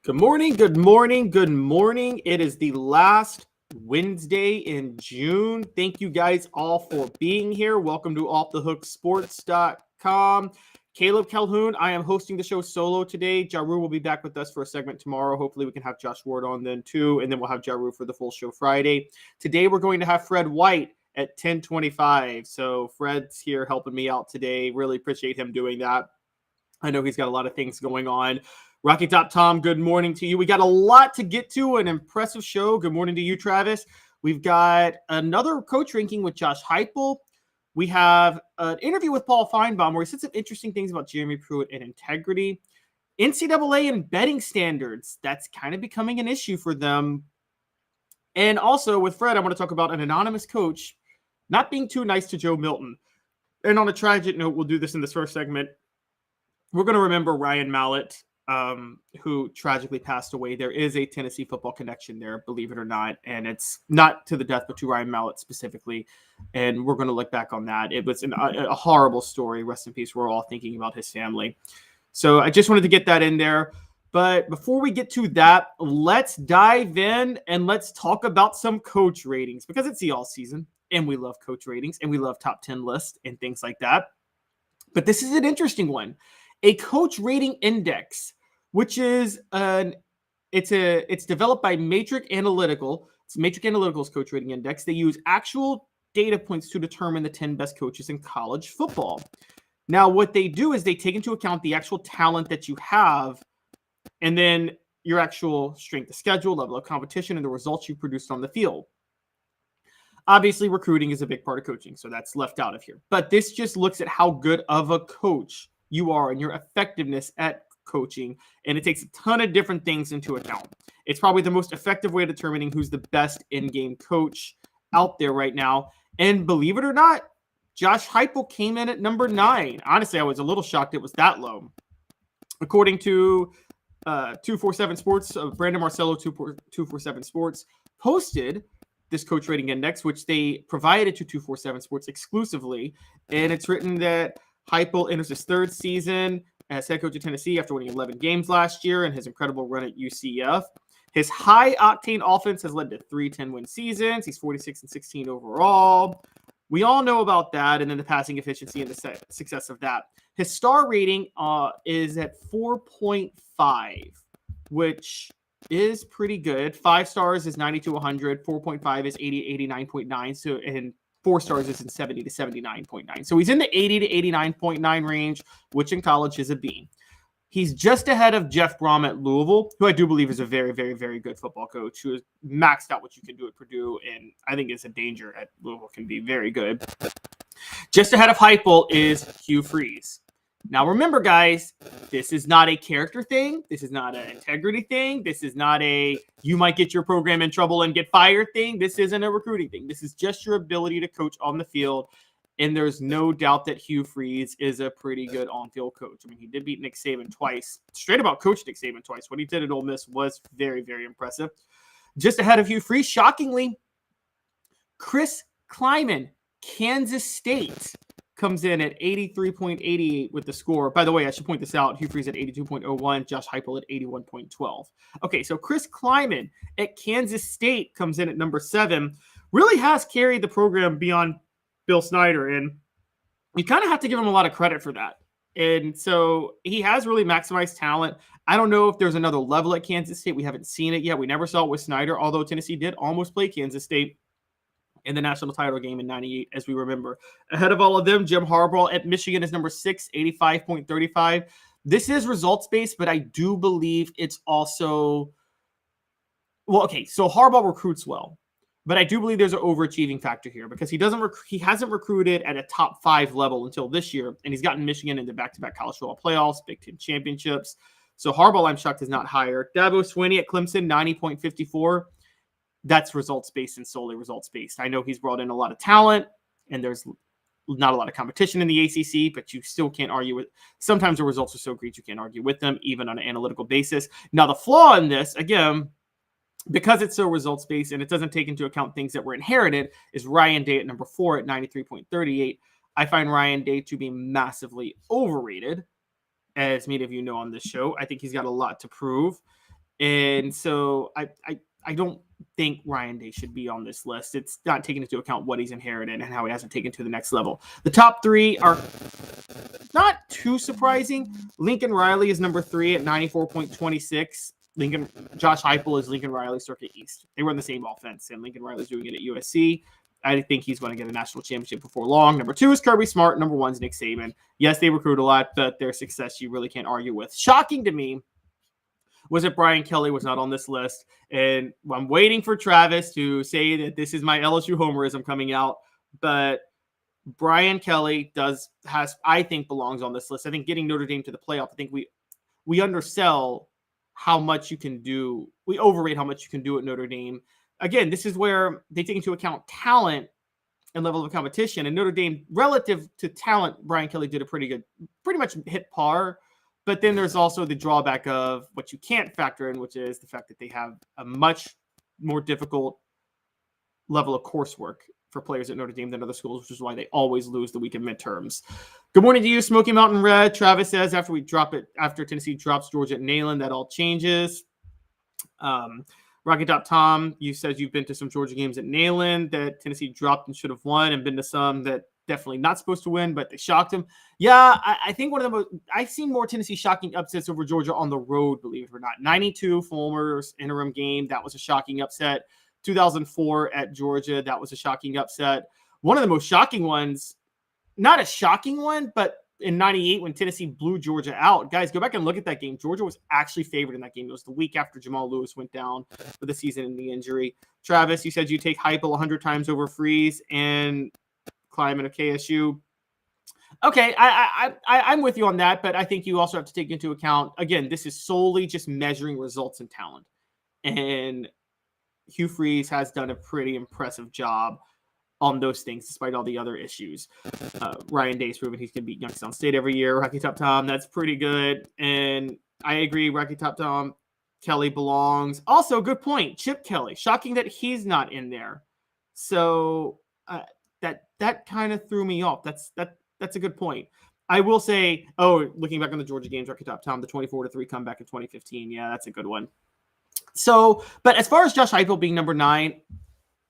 Good morning, good morning, good morning. It is the last Wednesday in June. Thank you guys all for being here. Welcome to offthehooksports.com. Caleb Calhoun, I am hosting the show solo today. Jaru will be back with us for a segment tomorrow. Hopefully we can have Josh Ward on then too, and then we'll have Jaru for the full show Friday. Today we're going to have Fred White at 10:25. So Fred's here helping me out today. Really appreciate him doing that. I know he's got a lot of things going on. Rocky Top Tom, good morning to you. We got a lot to get to, an impressive show. Good morning to you, Travis. We've got another coach ranking with Josh Heupel. We have an interview with Paul Finebaum where he said some interesting things about Jeremy Pruitt and integrity. NCAA and betting standards, that's kind of becoming an issue for them. And also with Fred, I want to talk about an anonymous coach not being too nice to Joe Milton. And on a tragic note, we'll do this in this first segment. We're going to remember Ryan Mallett, who tragically passed away. There is a Tennessee football connection there, believe it or not. And it's not to the death, but to Ryan Mallett specifically. And we're going to look back on that. It was a horrible story. Rest in peace. We're all thinking about his family. So I just wanted to get that in there. But before we get to that, let's dive in and let's talk about some coach ratings, because it's the all season and we love coach ratings and we love top 10 lists and things like that. But this is an interesting one. A coach rating index, which is it's developed by Matrix Analytical. It's Matrix Analytical's coach rating index. They use actual data points to determine the 10 best coaches in college football. Now, what they do is they take into account the actual talent that you have, and then your actual strength of schedule, level of competition, and the results you produced on the field. Obviously, recruiting is a big part of coaching, so that's left out of here. But this just looks at how good of a coach you are and your effectiveness at coaching, and it takes a ton of different things into account. It's probably the most effective way of determining who's the best in-game coach out there right now. And believe it or not, Josh Heupel came in at number 9. Honestly, I was a little shocked it was that low. According to 247 Sports, Brandon Marcello, 247 Sports, posted this coach rating index, which they provided to 247 Sports exclusively. And it's written that Heupel enters his third season as head coach of Tennessee after winning 11 games last year and his incredible run at UCF. His high-octane offense has led to 3 10-win seasons. He's 46-16 overall. We all know about that, and then the passing efficiency and the success of that. His star rating is at 4.5, which is pretty good. 5 stars is 90 to 100. 4.5 is 80, 89.9. So, and 4 stars is in 70 to 79.9. So he's in the 80 to 89.9 range, which in college is a B. He's just ahead of Jeff Brom at Louisville, who I do believe is a very, very, very good football coach who has maxed out what you can do at Purdue, and I think is a danger at Louisville, can be very good. Just ahead of Heupel is Hugh Freeze. Now, remember, guys, this is not a character thing. This is not an integrity thing. This is not a you might get your program in trouble and get fired thing. This isn't a recruiting thing. This is just your ability to coach on the field. And there's no doubt that Hugh Freeze is a pretty good on-field coach. I mean, he did beat Nick Saban twice. Straight about coached Nick Saban twice. What he did at Ole Miss was very, very impressive. Just ahead of Hugh Freeze, shockingly, Chris Kleiman, Kansas State, comes in at 83.88 with the score. By the way, I should point this out. Hugh Freeze at 82.01, Josh Heupel at 81.12. Okay, so Chris Kleiman at Kansas State comes in at number 7. Really has carried the program beyond Bill Snyder, and you kind of have to give him a lot of credit for that. And so he has really maximized talent. I don't know if there's another level at Kansas State. We haven't seen it yet. We never saw it with Snyder, although Tennessee did almost play Kansas State in the national title game in 98, as we remember. Ahead of all of them, Jim Harbaugh at Michigan is number 6, 85.35. This is results-based, but I do believe it's also – well, okay, so Harbaugh recruits well, but I do believe there's an overachieving factor here because he hasn't recruited at a top 5 level until this year, and he's gotten Michigan into back-to-back college football playoffs, Big Ten championships. So Harbaugh, I'm shocked, is not higher. Dabo Swinney at Clemson, 90.54. That's results-based and solely results-based. I know he's brought in a lot of talent, and there's not a lot of competition in the ACC, but you still can't argue with – sometimes the results are so great you can't argue with them, even on an analytical basis. Now, the flaw in this, again, because it's so results-based and it doesn't take into account things that were inherited, is Ryan Day at number 4 at 93.38. I find Ryan Day to be massively overrated, as many of you know on this show. I think he's got a lot to prove. And so I don't think Ryan Day should be on this list. It's not taking into account what he's inherited and how he hasn't taken to the next level. The top three are not too surprising. Lincoln Riley is number 3 at 94.26. Josh Heupel is Lincoln Riley Circuit East. They run the same offense, and Lincoln Riley's doing it at USC. I think he's going to get a national championship before long. Number 2 is Kirby Smart. Number 1 is Nick Saban. Yes, they recruit a lot, but their success you really can't argue with. Shocking to me was that Brian Kelly was not on this list. And I'm waiting for Travis to say that this is my LSU homerism coming out. But Brian Kelly I think belongs on this list. I think getting Notre Dame to the playoff, I think we undersell how much you can do. We overrate how much you can do at Notre Dame. Again, this is where they take into account talent and level of competition. And Notre Dame, relative to talent, Brian Kelly did pretty much hit par. But then there's also the drawback of what you can't factor in, which is the fact that they have a much more difficult level of coursework for players at Notre Dame than other schools, which is why they always lose the week of midterms. Good morning to you, Smoky Mountain Red. Travis says after Tennessee drops Georgia at Neyland, that all changes. Rocky Top Tom, you said you've been to some Georgia games at Neyland that Tennessee dropped and should have won, and been to some that definitely not supposed to win, but they shocked him. Yeah, I think one of the most, I've seen more Tennessee shocking upsets over Georgia on the road, believe it or not. 92, Fulmer's interim game, that was a shocking upset. 2004 at Georgia, that was a shocking upset. One of the most shocking ones, not a shocking one, but in 98 when Tennessee blew Georgia out. Guys, go back and look at that game. Georgia was actually favored in that game. It was the week after Jamal Lewis went down for the season and the injury. Travis, you said you take Heupel 100 times over Freeze and Kleiman of KSU. Okay, I'm with you on that, but I think you also have to take into account, again, this is solely just measuring results and talent. And Hugh Freeze has done a pretty impressive job on those things, despite all the other issues. Ryan Day's proven he can beat Youngstown State every year. Rocky Top Tom, that's pretty good. And I agree, Rocky Top Tom, Kelly belongs. Also, good point, Chip Kelly. Shocking that he's not in there. So that kind of threw me off. That's a good point. I will say, looking back on the Georgia games, Rocky Top Tom, the 24-3 comeback in 2015. Yeah, that's a good one. So, but as far as Josh Heupel being number 9,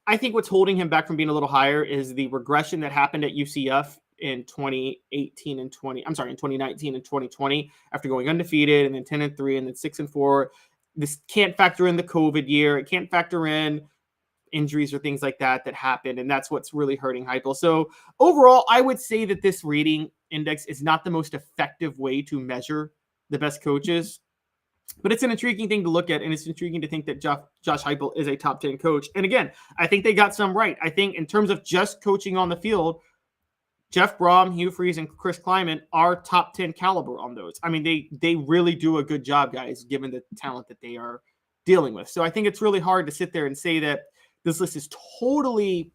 I think what's holding him back from being a little higher is the regression that happened at UCF in 2019 and 2020 after going undefeated and then 10-3 and then 6-4. This can't factor in the COVID year. It can't factor in injuries or things like that happened, and that's what's really hurting Heupel. So overall, I would say that this rating index is not the most effective way to measure the best coaches. But it's an intriguing thing to look at, and it's intriguing to think that Josh Heupel is a top 10 coach. And again, I think they got some right. I think in terms of just coaching on the field, Jeff Brom, Hugh Freeze, and Chris Kleiman are top 10 caliber on those. I mean, they really do a good job, guys, given the talent that they are dealing with. So I think it's really hard to sit there and say that this list is totally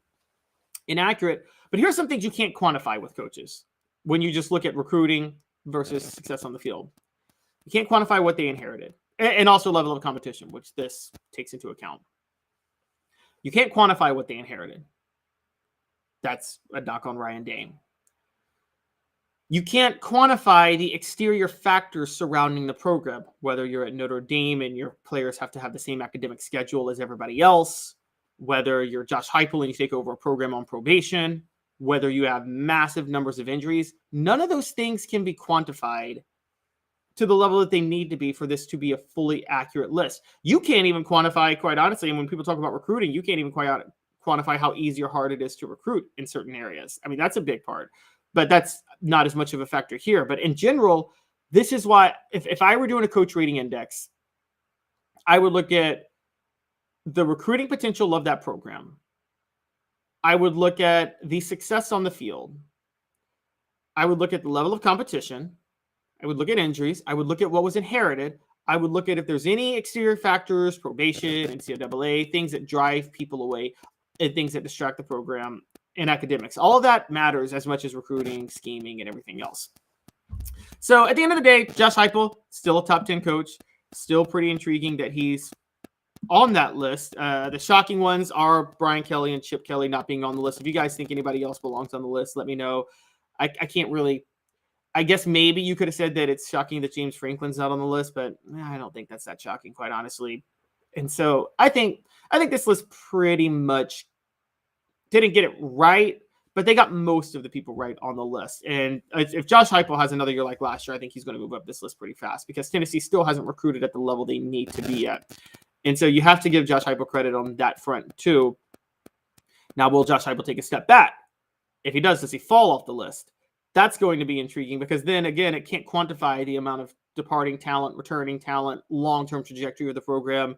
inaccurate. But here's some things you can't quantify with coaches when you just look at recruiting versus success on the field. You can't quantify what they inherited, and also level of competition, which this takes into account. You can't quantify what they inherited. That's a knock on Ryan Day. You can't quantify the exterior factors surrounding the program, whether you're at Notre Dame and your players have to have the same academic schedule as everybody else, whether you're Josh Heupel and you take over a program on probation, whether you have massive numbers of injuries. None of those things can be quantified to the level that they need to be for this to be a fully accurate list. You can't even quantify, quite honestly, and when people talk about recruiting, you can't even quantify how easy or hard it is to recruit in certain areas. I mean, that's a big part, but that's not as much of a factor here. But in general, this is why if I were doing a coach rating index, I would look at the recruiting potential of that program. I would look at the success on the field. I would look at the level of competition. I would look at injuries. I would look at what was inherited. I would look at if there's any exterior factors, probation, NCAA, things that drive people away, and things that distract the program, and academics. All of that matters as much as recruiting, scheming, and everything else. So at the end of the day, Josh Heupel, still a top 10 coach, still pretty intriguing that he's on that list. The shocking ones are Brian Kelly and Chip Kelly not being on the list. If you guys think anybody else belongs on the list, let me know. I I guess maybe you could have said that it's shocking that James Franklin's not on the list, but I don't think that's that shocking, quite honestly. And so I think this list pretty much didn't get it right, but they got most of the people right on the list. And if Josh Heupel has another year like last year, I think he's going to move up this list pretty fast because Tennessee still hasn't recruited at the level they need to be at. And so you have to give Josh Heupel credit on that front too. Now, will Josh Heupel take a step back? If he does he fall off the list? That's going to be intriguing because then again, it can't quantify the amount of departing talent, returning talent, long-term trajectory of the program.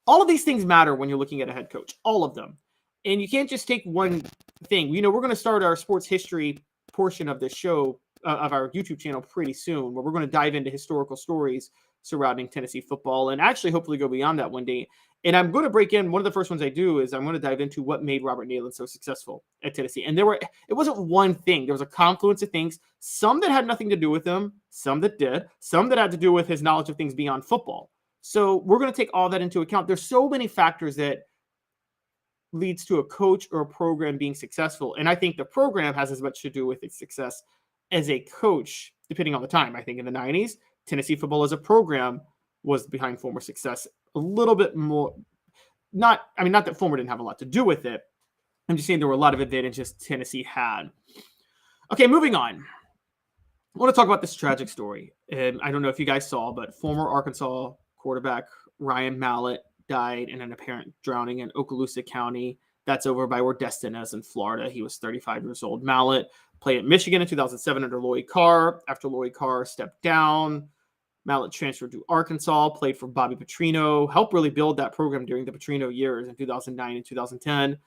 All of these things matter when you're looking at a head coach, all of them. And you can't just take one thing. We're going to start our sports history portion of this show, of our YouTube channel pretty soon, where we're going to dive into historical stories surrounding Tennessee football and actually hopefully go beyond that one day. And I'm going to break in, one of the first ones I do is I'm going to dive into what made Robert Neyland so successful at Tennessee. And it wasn't one thing. There was a confluence of things, some that had nothing to do with him, some that did, some that had to do with his knowledge of things beyond football. So we're going to take all that into account. There's so many factors that leads to a coach or a program being successful. And I think the program has as much to do with its success as a coach, depending on the time. I think in the 90s, Tennessee football as a program was behind Fulmer's success a little bit more. Not that Fulmer didn't have a lot to do with it. I'm just saying there were a lot of advantages Tennessee had. Okay, moving on. I want to talk about this tragic story. And I don't know if you guys saw, but former Arkansas quarterback Ryan Mallett died in an apparent drowning in Okaloosa County. That's over by where Destin is in Florida. He was 35 years old. Mallett played at Michigan in 2007 under Lloyd Carr. After Lloyd Carr stepped down, Mallett transferred to Arkansas, played for Bobby Petrino, helped really build that program during the Petrino years in 2009 and 2010.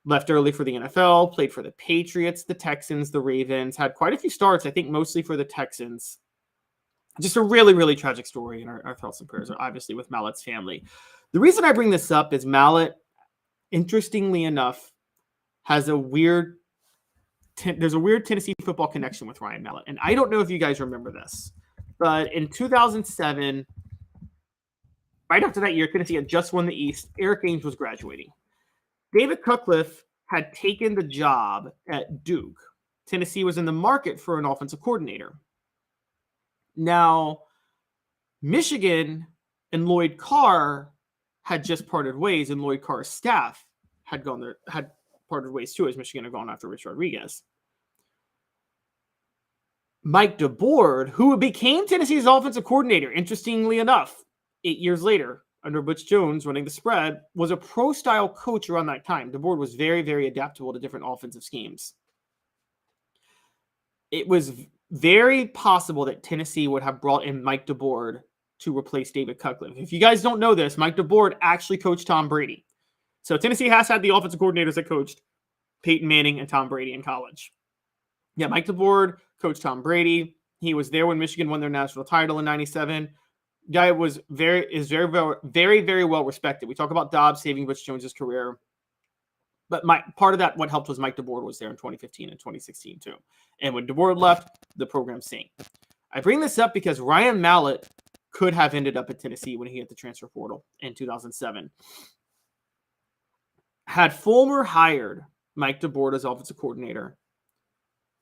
Left early for the NFL, played for the Patriots, the Texans, the Ravens, had quite a few starts, I think mostly for the Texans. Just a really, really tragic story, and our thoughts and prayers are obviously with Mallett's family. The reason I bring this up is Mallett, interestingly enough, has there's a weird Tennessee football connection with Ryan Mallett. And I don't know if you guys remember this, but in 2007, right after that year, Tennessee had just won the East. Eric Ainge was graduating. David Cutcliffe had taken the job at Duke. Tennessee was in the market for an offensive coordinator. Now, Michigan and Lloyd Carr had just parted ways, and Lloyd Carr's staff had parted ways too, as Michigan had gone after Rich Rodriguez. Mike DeBoard, who became Tennessee's offensive coordinator, interestingly enough, 8 years later, under Butch Jones running the spread, was a pro-style coach around that time. DeBoard was very, very adaptable to different offensive schemes. It was very possible that Tennessee would have brought in Mike DeBoard to replace David Cutcliffe. If you guys don't know this, Mike DeBoard actually coached Tom Brady. So Tennessee has had the offensive coordinators that coached Peyton Manning and Tom Brady in college. Yeah, Mike DeBoard coached Tom Brady. He was there when Michigan won their national title in '97. Guy was very well respected. We talk about Dobbs saving Butch Jones's career, but part of that, what helped was Mike DeBoard was there in 2015 and 2016 too. And when DeBoard left, the program sank. I bring this up because Ryan Mallett could have ended up at Tennessee when he hit the transfer portal in 2007. Had Fulmer hired Mike DeBoard as offensive coordinator,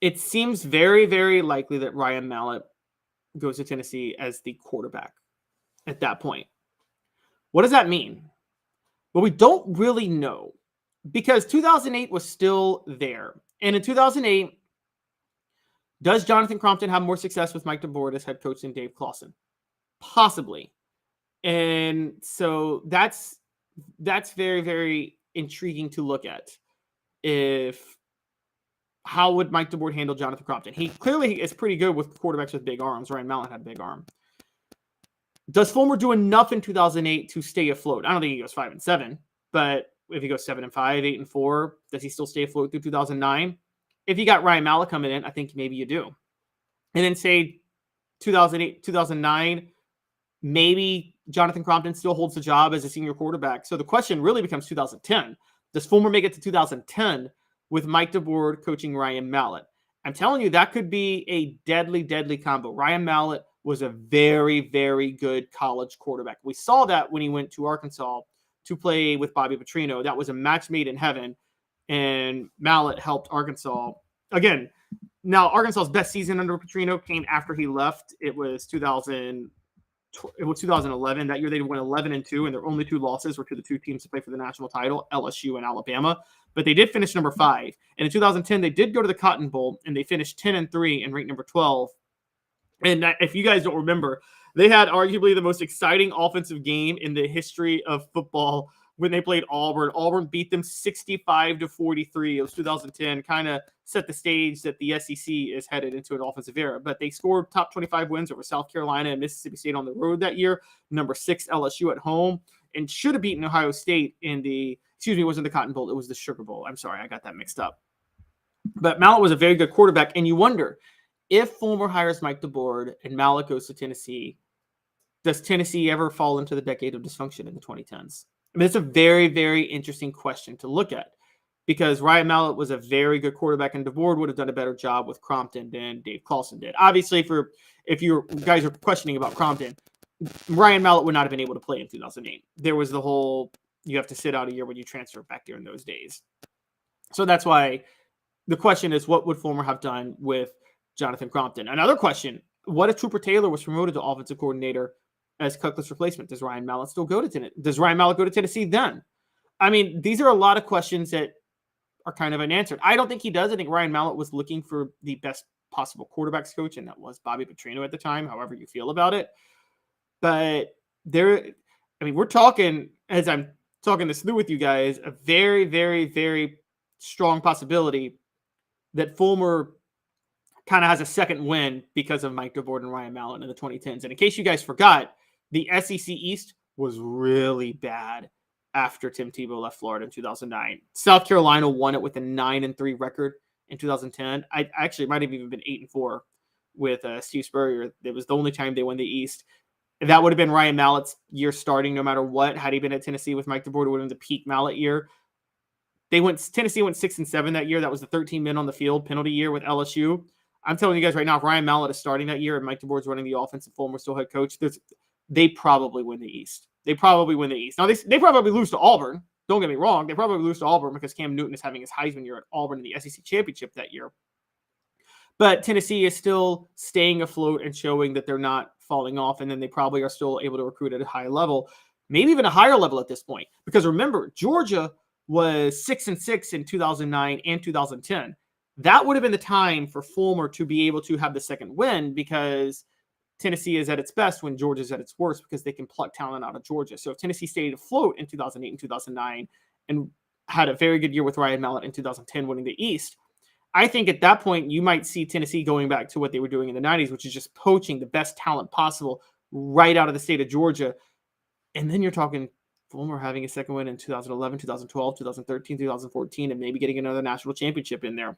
it seems very, very likely that Ryan Mallett goes to Tennessee as the quarterback at that point. What does that mean? Well, we don't really know because 2008 was still there. And in 2008, does Jonathan Crompton have more success with Mike DeBoard as head coach than Dave Clawson? Possibly. And so that's very, very intriguing to look at. How would Mike DeBoard handle Jonathan Crompton? He clearly is pretty good with quarterbacks with big arms. Ryan Mallett had a big arm. Does Fulmer do enough in 2008 to stay afloat? I don't think he goes 5-7, but if he goes 7-5, 8-4, does he still stay afloat through 2009? If you got Ryan Mallett coming in, I think maybe you do. And then say 2008, 2009, maybe Jonathan Crompton still holds the job as a senior quarterback. So the question really becomes 2010. Does Fulmer make it to 2010 with Mike DeBoard coaching Ryan Mallett? I'm telling you, that could be a deadly, deadly combo. Ryan Mallett was a very, very good college quarterback. We saw that when he went to Arkansas to play with Bobby Petrino. That was a match made in heaven, and Mallett helped Arkansas. Again, Now, Arkansas's best season under Petrino came after he left. It was 2011. That year they went 11-2, and their only 2 losses were to the 2 teams that play for the national title, LSU and Alabama. But they did finish number 5. And in 2010, they did go to the Cotton Bowl, and they finished 10-3 and ranked number 12. And if you guys don't remember, they had arguably the most exciting offensive game in the history of football when they played Auburn. Auburn beat them 65-43. It was 2010, kind of set the stage that the SEC is headed into an offensive era. But they scored top 25 wins over South Carolina and Mississippi State on the road that year, number 6 LSU at home, and should have beaten Ohio State in the, it wasn't the Cotton Bowl, it was the Sugar Bowl. I'm sorry, I got that mixed up. But Mallett was a very good quarterback, and you wonder, if Fulmer hires Mike DeBoer and Mallett goes to Tennessee, does Tennessee ever fall into the decade of dysfunction in the 2010s? I mean, it's a very, very interesting question to look at, because Ryan Mallett was a very good quarterback, and DeBoer would have done a better job with Crompton than Dave Clawson did. Obviously, if you guys are questioning about Crompton, Ryan Mallett would not have been able to play in 2008. There was the whole, you have to sit out a year when you transfer back during those days. So that's why the question is, what would Fulmer have done with Jonathan Crompton? Another question, what if Trooper Taylor was promoted to offensive coordinator as Cuckle's replacement? Does Ryan Mallett still go to Tennessee? Does Ryan Mallett go to Tennessee then? I mean, these are a lot of questions that are kind of unanswered. I don't think he does. I think Ryan Mallett was looking for the best possible quarterbacks coach, and that was Bobby Petrino at the time, however you feel about it. But we're talking, as I'm talking this through with you guys, a very, very, very strong possibility that Fulmer kind of has a second win because of Mike DeBoer and Ryan Mallett in the 2010s. And in case you guys forgot, the SEC East was really bad after Tim Tebow left Florida in 2009. South Carolina won it with a 9-3 record in 2010. I actually might have even been 8-4 with Steve Spurrier. It was the only time they won the East. That would have been Ryan Mallett's year starting no matter what. Had he been at Tennessee with Mike DeBoer, it would have been the peak Mallett year. Tennessee went 6-7 that year. That was the 13 men on the field penalty year with LSU. I'm telling you guys right now, if Ryan Mallett is starting that year and Mike DeBoer's running the offense and Fulmer's still head coach, they probably win the East. They probably win the East. Now, they probably lose to Auburn. Don't get me wrong. They probably lose to Auburn because Cam Newton is having his Heisman year at Auburn in the SEC championship that year. But Tennessee is still staying afloat and showing that they're not falling off, and then they probably are still able to recruit at a high level, maybe even a higher level at this point. Because remember, Georgia was 6-6 in 2009 and 2010. That would have been the time for Fulmer to be able to have the second win, because Tennessee is at its best when Georgia's at its worst, because they can pluck talent out of Georgia. So if Tennessee stayed afloat in 2008 and 2009 and had a very good year with Ryan Mallett in 2010 winning the East, I think at that point you might see Tennessee going back to what they were doing in the 90s, which is just poaching the best talent possible right out of the state of Georgia. And then you're talking Fulmer having a second win in 2011, 2012, 2013, 2014, and maybe getting another national championship in there.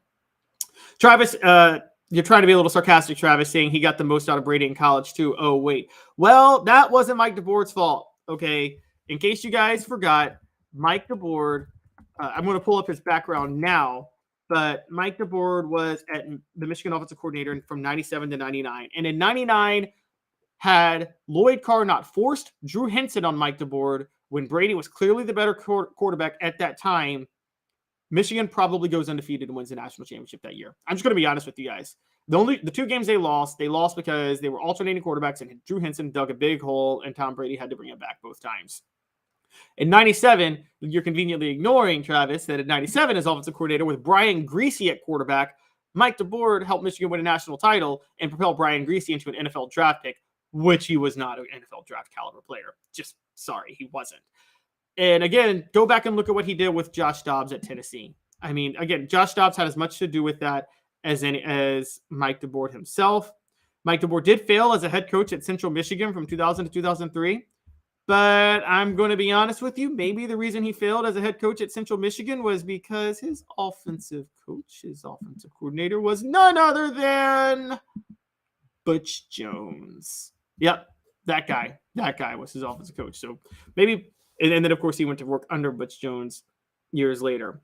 Travis, you're trying to be a little sarcastic, Travis, saying he got the most out of Brady in college too. Oh, wait. Well, that wasn't Mike DeBoer's fault, okay? In case you guys forgot, Mike DeBoer, I'm going to pull up his background now, but Mike DeBoer was at the Michigan offensive coordinator from 97 to 99. And in 99, had Lloyd Carr not forced Drew Henson on Mike DeBoer when Brady was clearly the better quarterback at that time, Michigan probably goes undefeated and wins the national championship that year. I'm just going to be honest with you guys. The 2 games they lost because they were alternating quarterbacks and Drew Henson dug a big hole and Tom Brady had to bring it back both times. In 97, you're conveniently ignoring, Travis, that in 97 as offensive coordinator with Brian Griese at quarterback, Mike DeBoer helped Michigan win a national title and propel Brian Griese into an NFL draft pick, which he was not an NFL draft caliber player. Just sorry, he wasn't. And again, go back and look at what he did with Josh Dobbs at Tennessee. I mean, again, Josh Dobbs had as much to do with that as Mike DeBoer himself. Mike DeBoer did fail as a head coach at Central Michigan from 2000 to 2003. But I'm going to be honest with you. Maybe the reason he failed as a head coach at Central Michigan was because his offensive coordinator was none other than Butch Jones. Yep, that guy was his offensive coach. So maybe, and then of course he went to work under Butch Jones years later.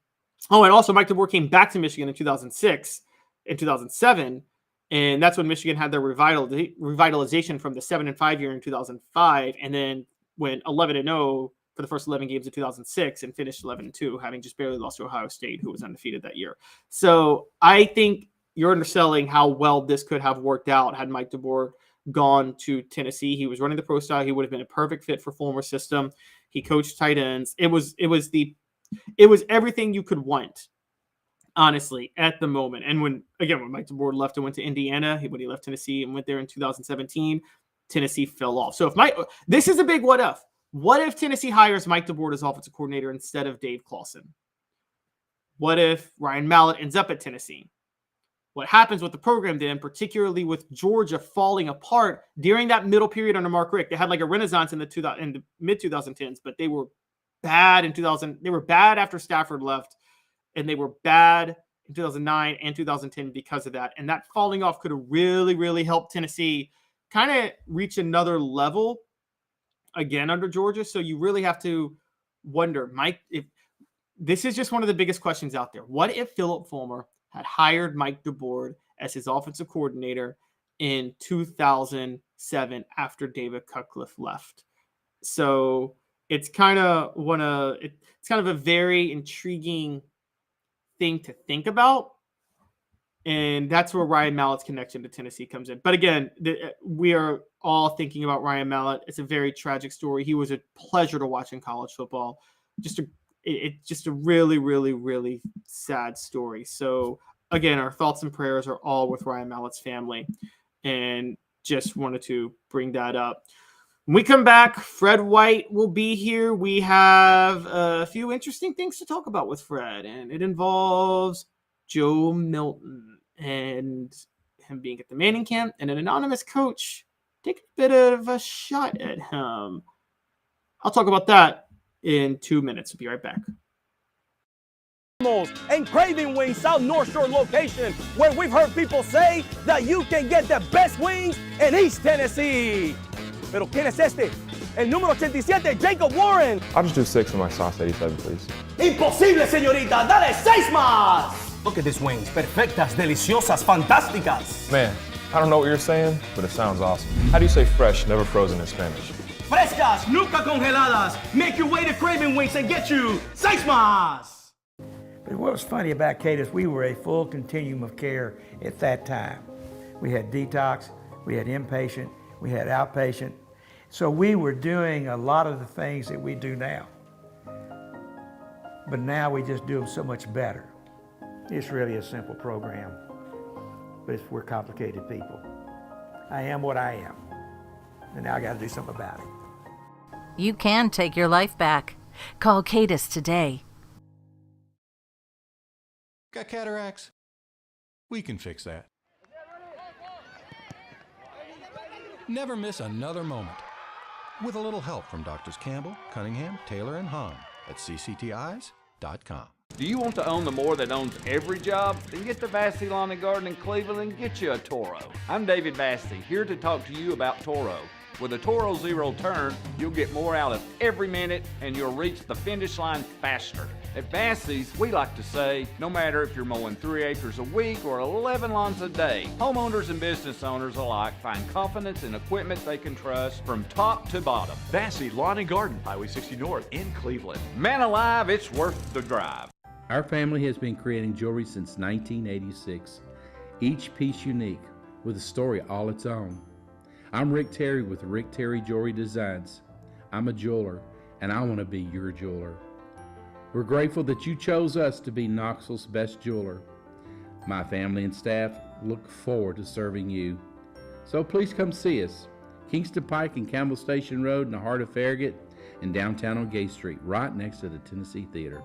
Oh, and also Mike DeBoer came back to Michigan in 2006 and 2007. And that's when Michigan had their revitalization from the 7-5 year in 2005. And then went 11-0 for the first 11 games of 2006 and finished 11-2, having just barely lost to Ohio State, who was undefeated that year. So I think you're underselling how well this could have worked out had Mike DeBoer gone to Tennessee. He was running the pro style. He would have been a perfect fit for Fulmer's system. He coached tight ends. It was everything you could want, honestly, at the moment. And when Mike DeBoer left and went to Indiana, when he left Tennessee and went there in 2017, Tennessee fell off. So this is a big what if. What if Tennessee hires Mike DeBoer as offensive coordinator instead of Dave Clawson? What if Ryan Mallett ends up at Tennessee? What happens with the program then, particularly with Georgia falling apart during that middle period under Mark Richt? They had like a renaissance in the mid 2010s, but they were bad in 2000. They were bad after Stafford left, and they were bad in 2009 and 2010 because of that. And that falling off could have really, really helped Tennessee kind of reach another level again under Georgia. So you really have to wonder, Mike, if this is just one of the biggest questions out there. What if Philip Fulmer had hired Mike DeBoer as his offensive coordinator in 2007 after David Cutcliffe left? So it's kind of a very intriguing thing to think about. And that's where Ryan Mallett's connection to Tennessee comes in. But again, we are all thinking about Ryan Mallett. It's a very tragic story. He was a pleasure to watch in college football. It's just a really, really, really sad story. So again, our thoughts and prayers are all with Ryan Mallett's family, and just wanted to bring that up. When we come back, Fred White will be here. We have a few interesting things to talk about with Fred, and it involves Joe Milton and him being at the Manning camp and an anonymous coach taking a bit of a shot at him. I'll talk about that in 2 minutes. We'll be right back. And Craving Wings South North Shore location, where we've heard people say that you can get the best wings in East Tennessee. Pero ¿quién es este? El número 87, Jacob Warren. I'll just do 6 of my sauce 87, please. Imposible, señorita. Dale 6 más. Look at these wings. Perfectas, deliciosas, fantásticas. Man, I don't know what you're saying, but it sounds awesome. How do you say fresh, never frozen in Spanish? Frescas, nunca congeladas. Make your way to Craving Wings and get you 6 más. But what was funny about Cadis, we were a full continuum of care at that time. We had detox, we had inpatient, we had outpatient. So we were doing a lot of the things that we do now. But now we just do them so much better. It's really a simple program, but we're complicated people. I am what I am, and now I got to do something about it. You can take your life back. Call Cadis today. Got cataracts? We can fix that. Never miss another moment. With a little help from Doctors Campbell, Cunningham, Taylor, and Hahn at cctis.com. Do you want to own the more that owns every job? Then get to Vassey Lawn and Garden in Cleveland and get you a Toro. I'm David Vassey, here to talk to you about Toro. With a Toro Zero Turn, you'll get more out of every minute and you'll reach the finish line faster. At Vassey's, we like to say, no matter if you're mowing 3 acres a week or 11 lawns a day, homeowners and business owners alike find confidence in equipment they can trust from top to bottom. Vassey Lawn and Garden, Highway 60 North in Cleveland. Man alive, it's worth the drive. Our family has been creating jewelry since 1986, each piece unique with a story all its own. I'm Rick Terry with Rick Terry Jewelry Designs. I'm a jeweler, and I want to be your jeweler. We're grateful that you chose us to be Knoxville's best jeweler. My family and staff look forward to serving you. So please come see us. Kingston Pike and Campbell Station Road in the heart of Farragut and downtown on Gay Street, right next to the Tennessee Theater.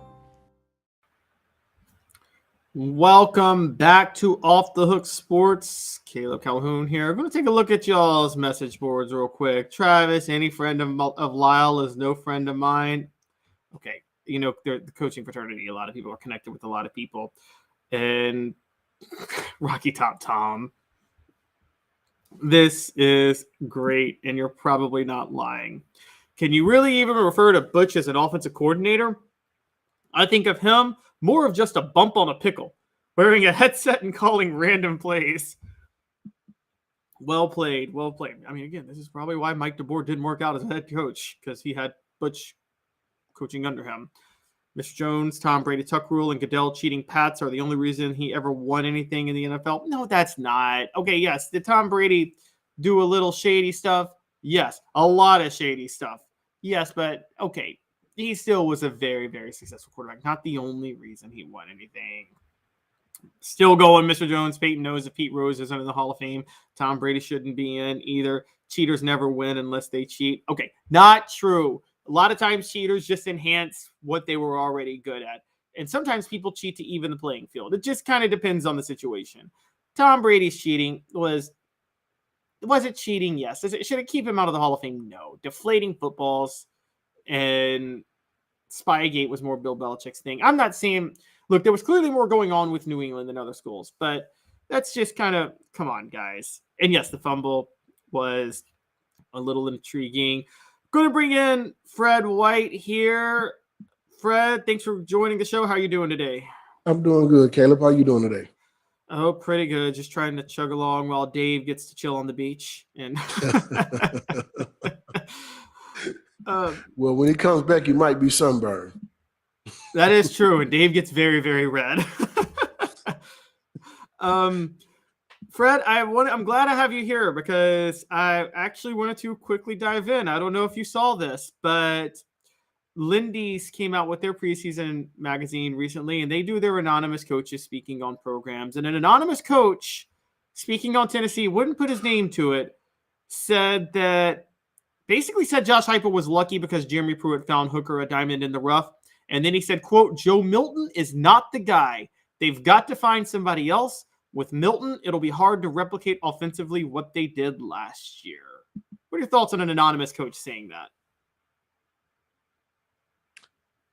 Welcome back to Off the Hook Sports. Caleb Calhoun here. I'm going to take a look at y'all's message boards real quick. Travis, any friend of Lyle is no friend of mine. Okay, you know, the coaching fraternity, a lot of people are connected with a lot of people. And Rocky Top Tom, this is great, and you're probably not lying. Can you really even refer to Butch as an offensive coordinator? I think of him more of just a bump on a pickle, wearing a headset and calling random plays. Well played, well played. I mean, again, this is probably why Mike DeBoer didn't work out as a head coach, because he had Butch coaching under him. Mr. Jones, Tom Brady, Tuck Rule, and Goodell cheating Pats are the only reason he ever won anything in the NFL. No, that's not. Okay, yes. Did Tom Brady do a little shady stuff? Yes. A lot of shady stuff. Yes, but okay. He still was a very, very successful quarterback. Not the only reason he won anything. Still going, Mr. Jones. Peyton knows if Pete Rose isn't in the Hall of Fame, Tom Brady shouldn't be in either. Cheaters never win unless they cheat. Okay, not true. A lot of times cheaters just enhance what they were already good at. And sometimes people cheat to even the playing field. It just kind of depends on the situation. Tom Brady's cheating was it cheating? Yes. Should it keep him out of the Hall of Fame? No. Deflating footballs and Spygate was more Bill Belichick's thing. I'm not saying, look, there was clearly more going on with New England than other schools, but that's just kind of, come on, guys. And yes, the fumble was a little intriguing. Going to bring in Fred White here. Fred, thanks for joining the show. How are you doing today? I'm doing good, Caleb. How are you doing today? Oh, pretty good. Just trying to chug along while Dave gets to chill on the beach. And well, when he comes back, he might be sunburned. That is true. And Dave gets very, very red. Fred, I'm glad I have you here because I actually wanted to quickly dive in. I don't know if you saw this, but Lindy's came out with their preseason magazine recently, and they do their anonymous coaches speaking on programs. And an anonymous coach speaking on Tennessee, wouldn't put his name to it, said Josh Heupel was lucky because Jeremy Pruitt found Hooker a diamond in the rough. And then he said, quote, Joe Milton is not the guy. They've got to find somebody else. With Milton, it'll be hard to replicate offensively what they did last year. What are your thoughts on an anonymous coach saying that?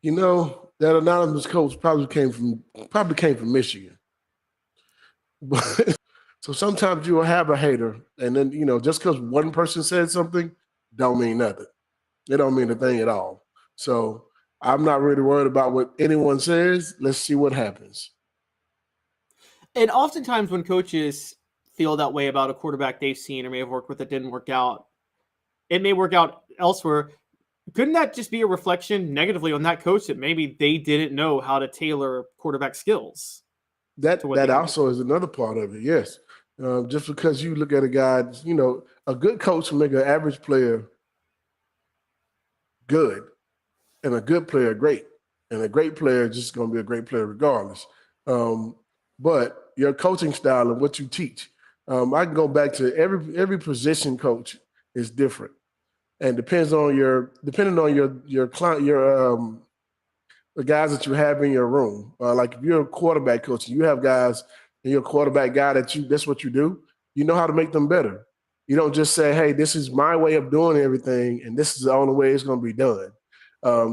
You know, that anonymous coach probably came from Michigan. But so sometimes you will have a hater, and then, you know, just because one person said something don't mean nothing. It don't mean a thing at all. So I'm not really worried about what anyone says. Let's see what happens. And oftentimes when coaches feel that way about a quarterback they've seen or may have worked with that didn't work out, it may work out elsewhere. Couldn't that just be a reflection negatively on that coach that maybe they didn't know how to tailor quarterback skills? That also is another part of it, yes. Just because you look at a guy, you know, a good coach will make an average player good and a good player great. And a great player is just going to be a great player regardless. But your coaching style and what you teach, I can go back to every position coach is different, and depending on your client, the guys that you have in your room. Like if you're a quarterback coach, you have guys and you're a quarterback guy that's what you do. You know how to make them better. You don't just say, hey, this is my way of doing everything, and this is the only way it's going to be done.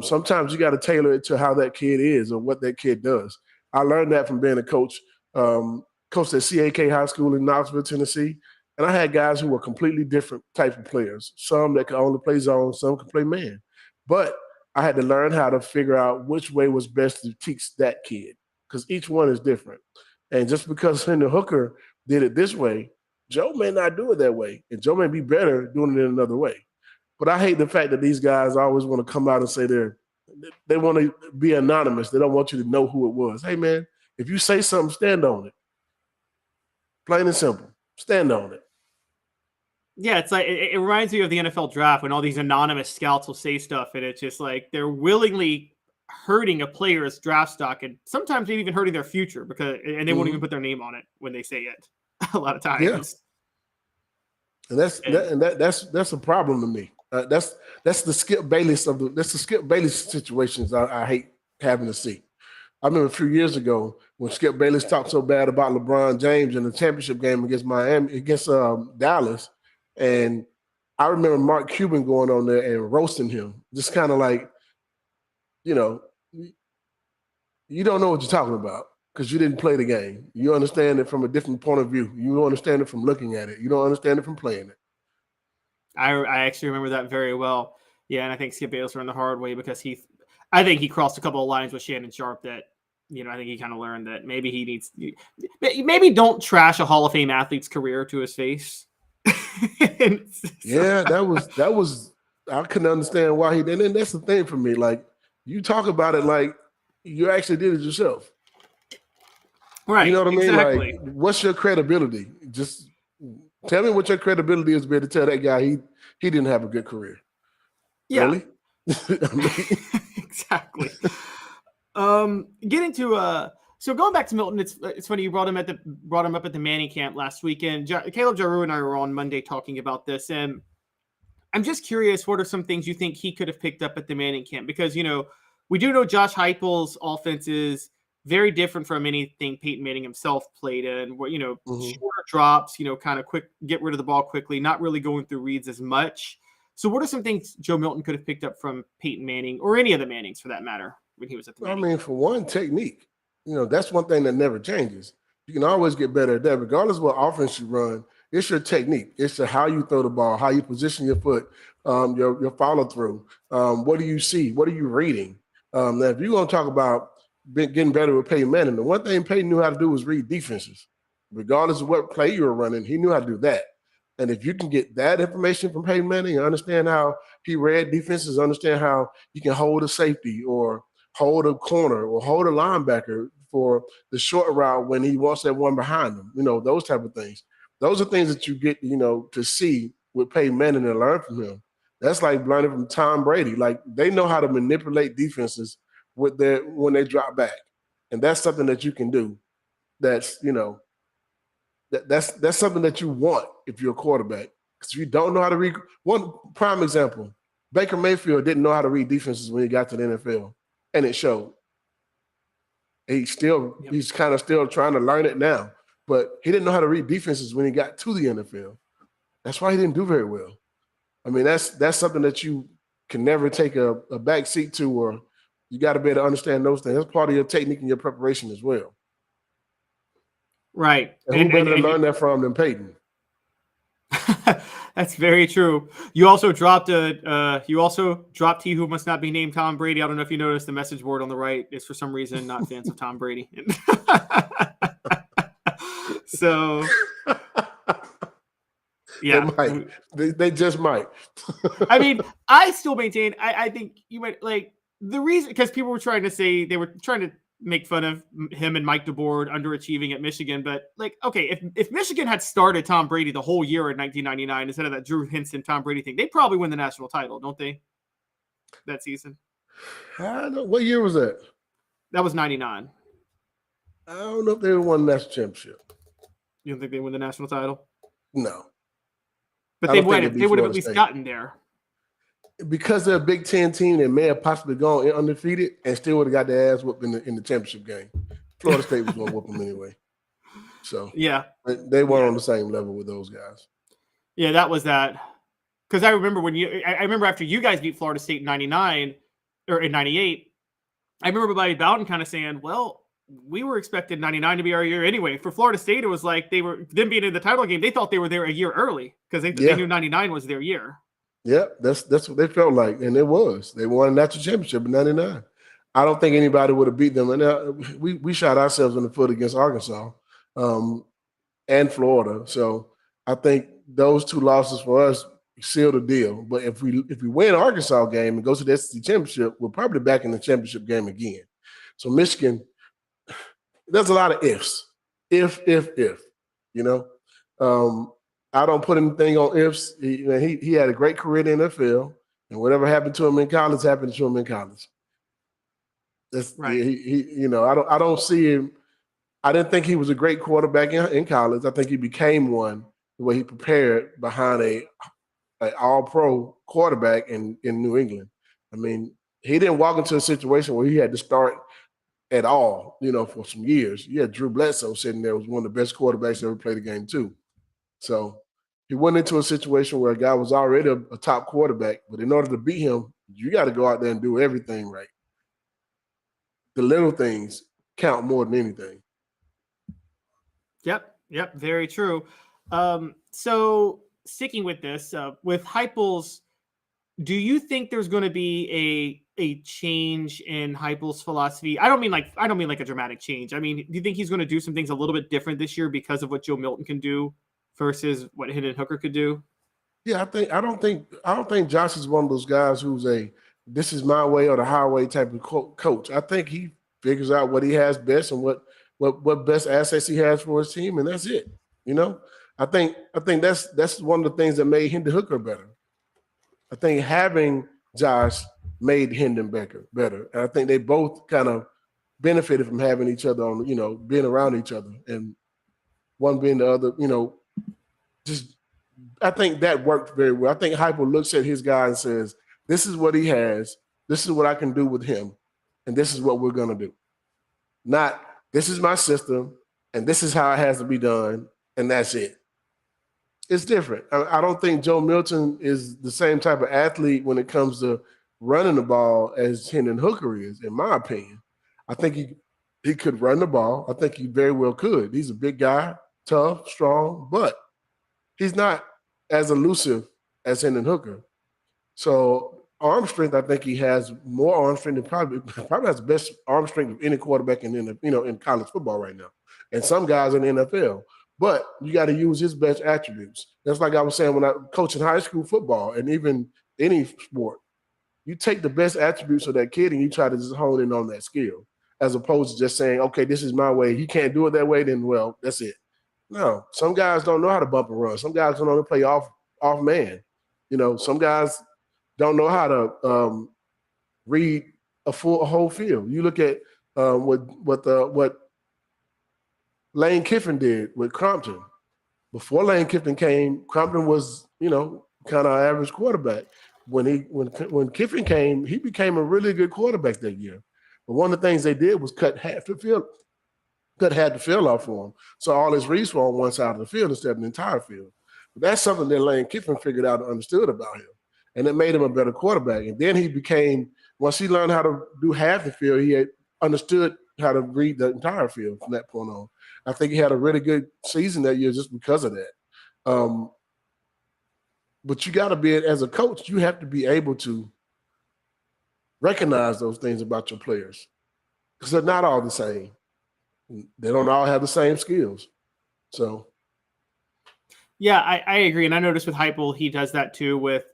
Sometimes you got to tailor it to how that kid is or what that kid does. I learned that from being a coach. Coached at CAK High School in Knoxville, Tennessee, and I had guys who were completely different type of players. Some that could only play zone, some could play man. But I had to learn how to figure out which way was best to teach that kid because each one is different. And just because Henry Hooker did it this way, Joe may not do it that way, and Joe may be better doing it in another way. But I hate the fact that these guys always want to come out and say they want to be anonymous. They don't want you to know who it was. Hey, man, if you say something, stand on it. Plain and simple. Stand on it. Yeah, it's like it reminds me of the NFL draft when all these anonymous scouts will say stuff, and it's just like they're willingly hurting a player's draft stock, and sometimes maybe even hurting their future and they won't even put their name on it when they say it. A lot of times. Yeah. And that's a problem to me. That's the Skip Bayless that's the Skip Bayless situations I hate having to see. I remember a few years ago when Skip Bayless talked so bad about LeBron James in the championship game against Dallas, and I remember Mark Cuban going on there and roasting him, just kind of like, you know, you don't know what you're talking about because you didn't play the game. You understand it from a different point of view. You don't understand it from looking at it. You don't understand it from playing it. I actually remember that very well. Yeah, and I think Skip Bayless learned the hard way because I think he crossed a couple of lines with Shannon Sharp that, you know, I think he kind of learned that maybe don't trash a Hall of Fame athlete's career to his face. Yeah, that was I couldn't understand why he didn't. And that's the thing for me. Like, you talk about it like you actually did it yourself. Right. You know what I mean? Exactly. Like, what's your credibility? Just tell me what your credibility is to be able to tell that guy he didn't have a good career. Yeah. Really? I mean, exactly. Getting to so going back to Milton, it's funny you brought him up at the Manning camp last weekend. Caleb Jaru and I were on Monday talking about this, and I'm just curious, what are some things you think he could have picked up at the Manning camp? Because we do know Josh Heupel's offense is very different from anything Peyton Manning himself played in. Where shorter drops, kind of quick, get rid of the ball quickly, not really going through reads as much. So what are some things Joe Milton could have picked up from Peyton Manning or any of the Mannings for that matter when he was at the Manning? I mean, for one, technique. That's one thing that never changes. You can always get better at that, regardless of what offense you run. It's your technique. It's how you throw the ball, how you position your foot, your follow through. What do you see? What are you reading? Now, if you're going to talk about getting better with Peyton Manning, the one thing Peyton knew how to do was read defenses. Regardless of what play you were running, he knew how to do that. And if you can get that information from Peyton Manning and understand how he read defenses, understand how you can hold a safety or hold a corner or hold a linebacker for the short route when he wants that one behind him, those type of things. Those are things that you get, to see with Peyton Manning and learn from him. That's like learning from Tom Brady. Like, they know how to manipulate defenses when they drop back. And that's something that you can do. That's, that's something that you want if you're a quarterback. Because if you don't know how to read, one prime example, Baker Mayfield didn't know how to read defenses when he got to the NFL, and it showed. He's kind of still trying to learn it now, but he didn't know how to read defenses when he got to the NFL. That's why he didn't do very well. I mean, that's something that you can never take a back seat to, or you got to be able to understand those things. That's part of your technique and your preparation as well. Right. And who better to learn that from than Peyton? That's very true. You also dropped he who must not be named Tom Brady. I don't know if you noticed the message board on the right is for some reason not fans of Tom Brady. So yeah, they just might. I mean, I still maintain. I think you might like the reason, because people were trying to say they were trying to make fun of him and Mike DeBoer underachieving at Michigan. But like, okay, if Michigan had started Tom Brady the whole year in 1999 instead of that Drew Henson Tom Brady thing, they'd probably win the national title, don't they? That season. I don't know. What year was that? That was 99. I don't know if they won the national championship. You don't think they win the national title? No. But they would have at least gotten there. Because they're a Big Ten team, they may have possibly gone undefeated and still would have got their ass whooped in the championship game. Florida State was going to whoop them anyway. So yeah, they weren't on the same level with those guys. Yeah, that was that. Because I remember I remember after you guys beat Florida State in 99 or in 98, I remember Bobby Bowden kind of saying, well, we were expected 99 to be our year anyway. For Florida State, it was like them being in the title game. They thought they were there a year early because they knew 99 was their year. Yeah, that's what they felt like, and it was. They won a national championship in 99. I don't think anybody would have beat them. And we shot ourselves in the foot against Arkansas and Florida. So I think those two losses for us seal the deal. But if we win Arkansas game and go to the SEC championship, we're probably back in the championship game again. So Michigan, there's a lot of ifs. If, I don't put anything on ifs. He had a great career in the NFL, and whatever happened to him in college happened to him in college. That's right. I don't see him. I didn't think he was a great quarterback in college. I think he became one the way he prepared behind a all-pro quarterback in New England. I mean, he didn't walk into a situation where he had to start at all, for some years. You had Drew Bledsoe sitting there, was one of the best quarterbacks that ever played the game too. So he went into a situation where a guy was already a top quarterback, but in order to beat him, you got to go out there and do everything right. The little things count more than anything. Yep, very true. So sticking with this, with Heupel's, do you think there's going to be a change in Heupel's philosophy? I don't mean like a dramatic change. I mean, do you think he's going to do some things a little bit different this year because of what Joe Milton can do versus what Hendon Hooker could do? Yeah, I don't think Josh is one of those guys who's this is my way or the highway type of coach. I think he figures out what he has best and what best assets he has for his team, and that's it. You know, I think that's one of the things that made Hendon Hooker better. I think having Josh made Hendon better, and I think they both kind of benefited from having each other on, you know, being around each other, and one being the other, you know, just I think that worked very well. I think Heupel looks at his guy and says, "This is what he has. This is what I can do with him, and this is what we're gonna do." Not this is my system, and this is how it has to be done, and that's it. It's different. I don't think Joe Milton is the same type of athlete when it comes to running the ball as Hendon Hooker is, in my opinion. I think he could run the ball. I think he very well could. He's a big guy, tough, strong, but he's not as elusive as Hendon Hooker. So arm strength, I think he has more arm strength and probably has the best arm strength of any quarterback in college football right now, and some guys in the NFL. But you got to use his best attributes. That's like I was saying when I coach in high school football and even any sport. You take the best attributes of that kid and you try to just hone in on that skill, as opposed to just saying, okay, this is my way. He can't do it that way, then, well, that's it. No, some guys don't know how to bump and run. Some guys don't know how to play off man. You know, some guys don't know how to read a whole field. You look at what Lane Kiffin did with Compton. Before Lane Kiffin came, Compton was, you know, kind of an average quarterback. When Kiffin came, he became a really good quarterback that year. But one of the things they did was cut half the field off for him. So all his reads were on one side of the field instead of the entire field. But that's something that Lane Kiffin figured out and understood about him. And it made him a better quarterback. And then he became, once he learned how to do half the field, he had understood how to read the entire field from that point on. I think he had a really good season that year just because of that. But you got to be, as a coach, you have to be able to recognize those things about your players because they're not all the same. They don't all have the same skills. So, yeah, I agree. And I noticed with Heupel, he does that too with,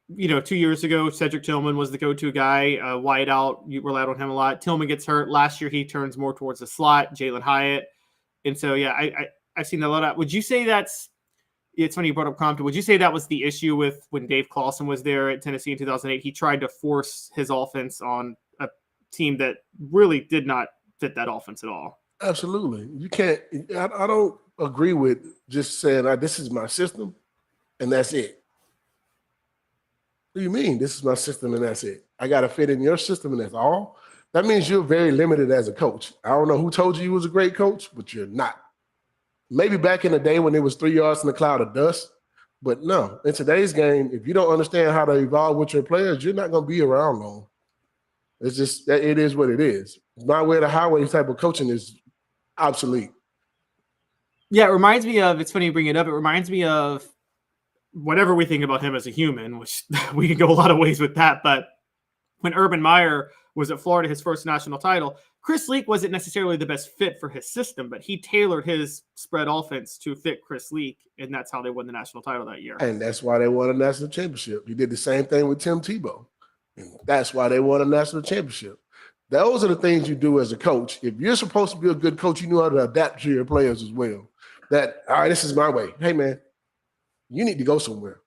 you know, 2 years ago, Cedric Tillman was the go-to guy. Wide out, you relied on him a lot. Tillman gets hurt. Last year, he turns more towards the slot, Jalen Hyatt. And so, yeah, I've seen that a lot. Would you say it's funny you brought up Compton. Would you say that was the issue with when Dave Clawson was there at Tennessee in 2008? He tried to force his offense on a team that really did not fit that offense at all. Absolutely. You can't – I don't agree with just saying, this is my system and that's it. What do you mean this is my system and that's it? I got to fit in your system and that's all? That means you're very limited as a coach. I don't know who told you was a great coach, but you're not. Maybe back in the day when it was 3 yards in a cloud of dust, but no. In today's game, if you don't understand how to evolve with your players, you're not going to be around long. It's just – it is what it is. My way or the highway type of coaching is obsolete. Yeah, it reminds me of – it's funny you bring it up. It reminds me of whatever we think about him as a human, which we can go a lot of ways with that, but when Urban Meyer was at Florida, his first national title, Chris Leak wasn't necessarily the best fit for his system, but he tailored his spread offense to fit Chris Leak, and that's how they won the national title that year. And that's why they won a national championship. He did the same thing with Tim Tebow, and that's why they won a national championship. Those are the things you do as a coach. If you're supposed to be a good coach, you know how to adapt to your players as well. That, all right, this is my way. Hey, man, you need to go somewhere.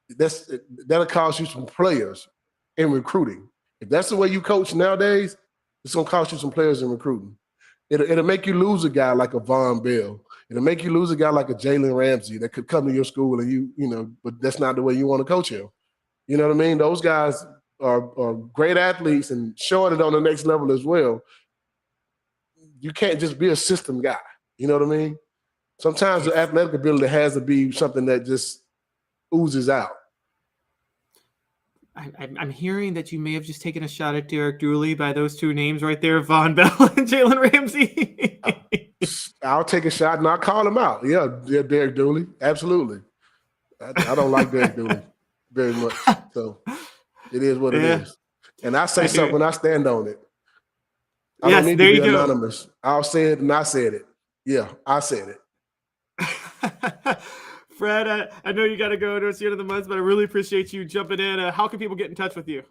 That'll cost you some players in recruiting. If that's the way you coach nowadays, it's going to cost you some players in recruiting. It'll make you lose a guy like a Von Bell. It'll make you lose a guy like a Jalen Ramsey that could come to your school and you know, but that's not the way you want to coach him. You know what I mean? Those guys are great athletes and showing it on the next level as well. You can't just be a system guy. You know what I mean? Sometimes the athletic ability has to be something that just oozes out. I'm hearing that you may have just taken a shot at Derek Dooley by those two names right there, Von Bell and Jalen Ramsey. I'll take a shot and I'll call him out. Yeah, Derek Dooley. Absolutely. I don't like Derek Dooley very much. So it is what it is. And I say something when I stand on it. I don't need to be anonymous. I'll say it and I said it. Yeah, I said it. Fred, I know you got to go towards the end of the month, but I really appreciate you jumping in. How can people get in touch with you?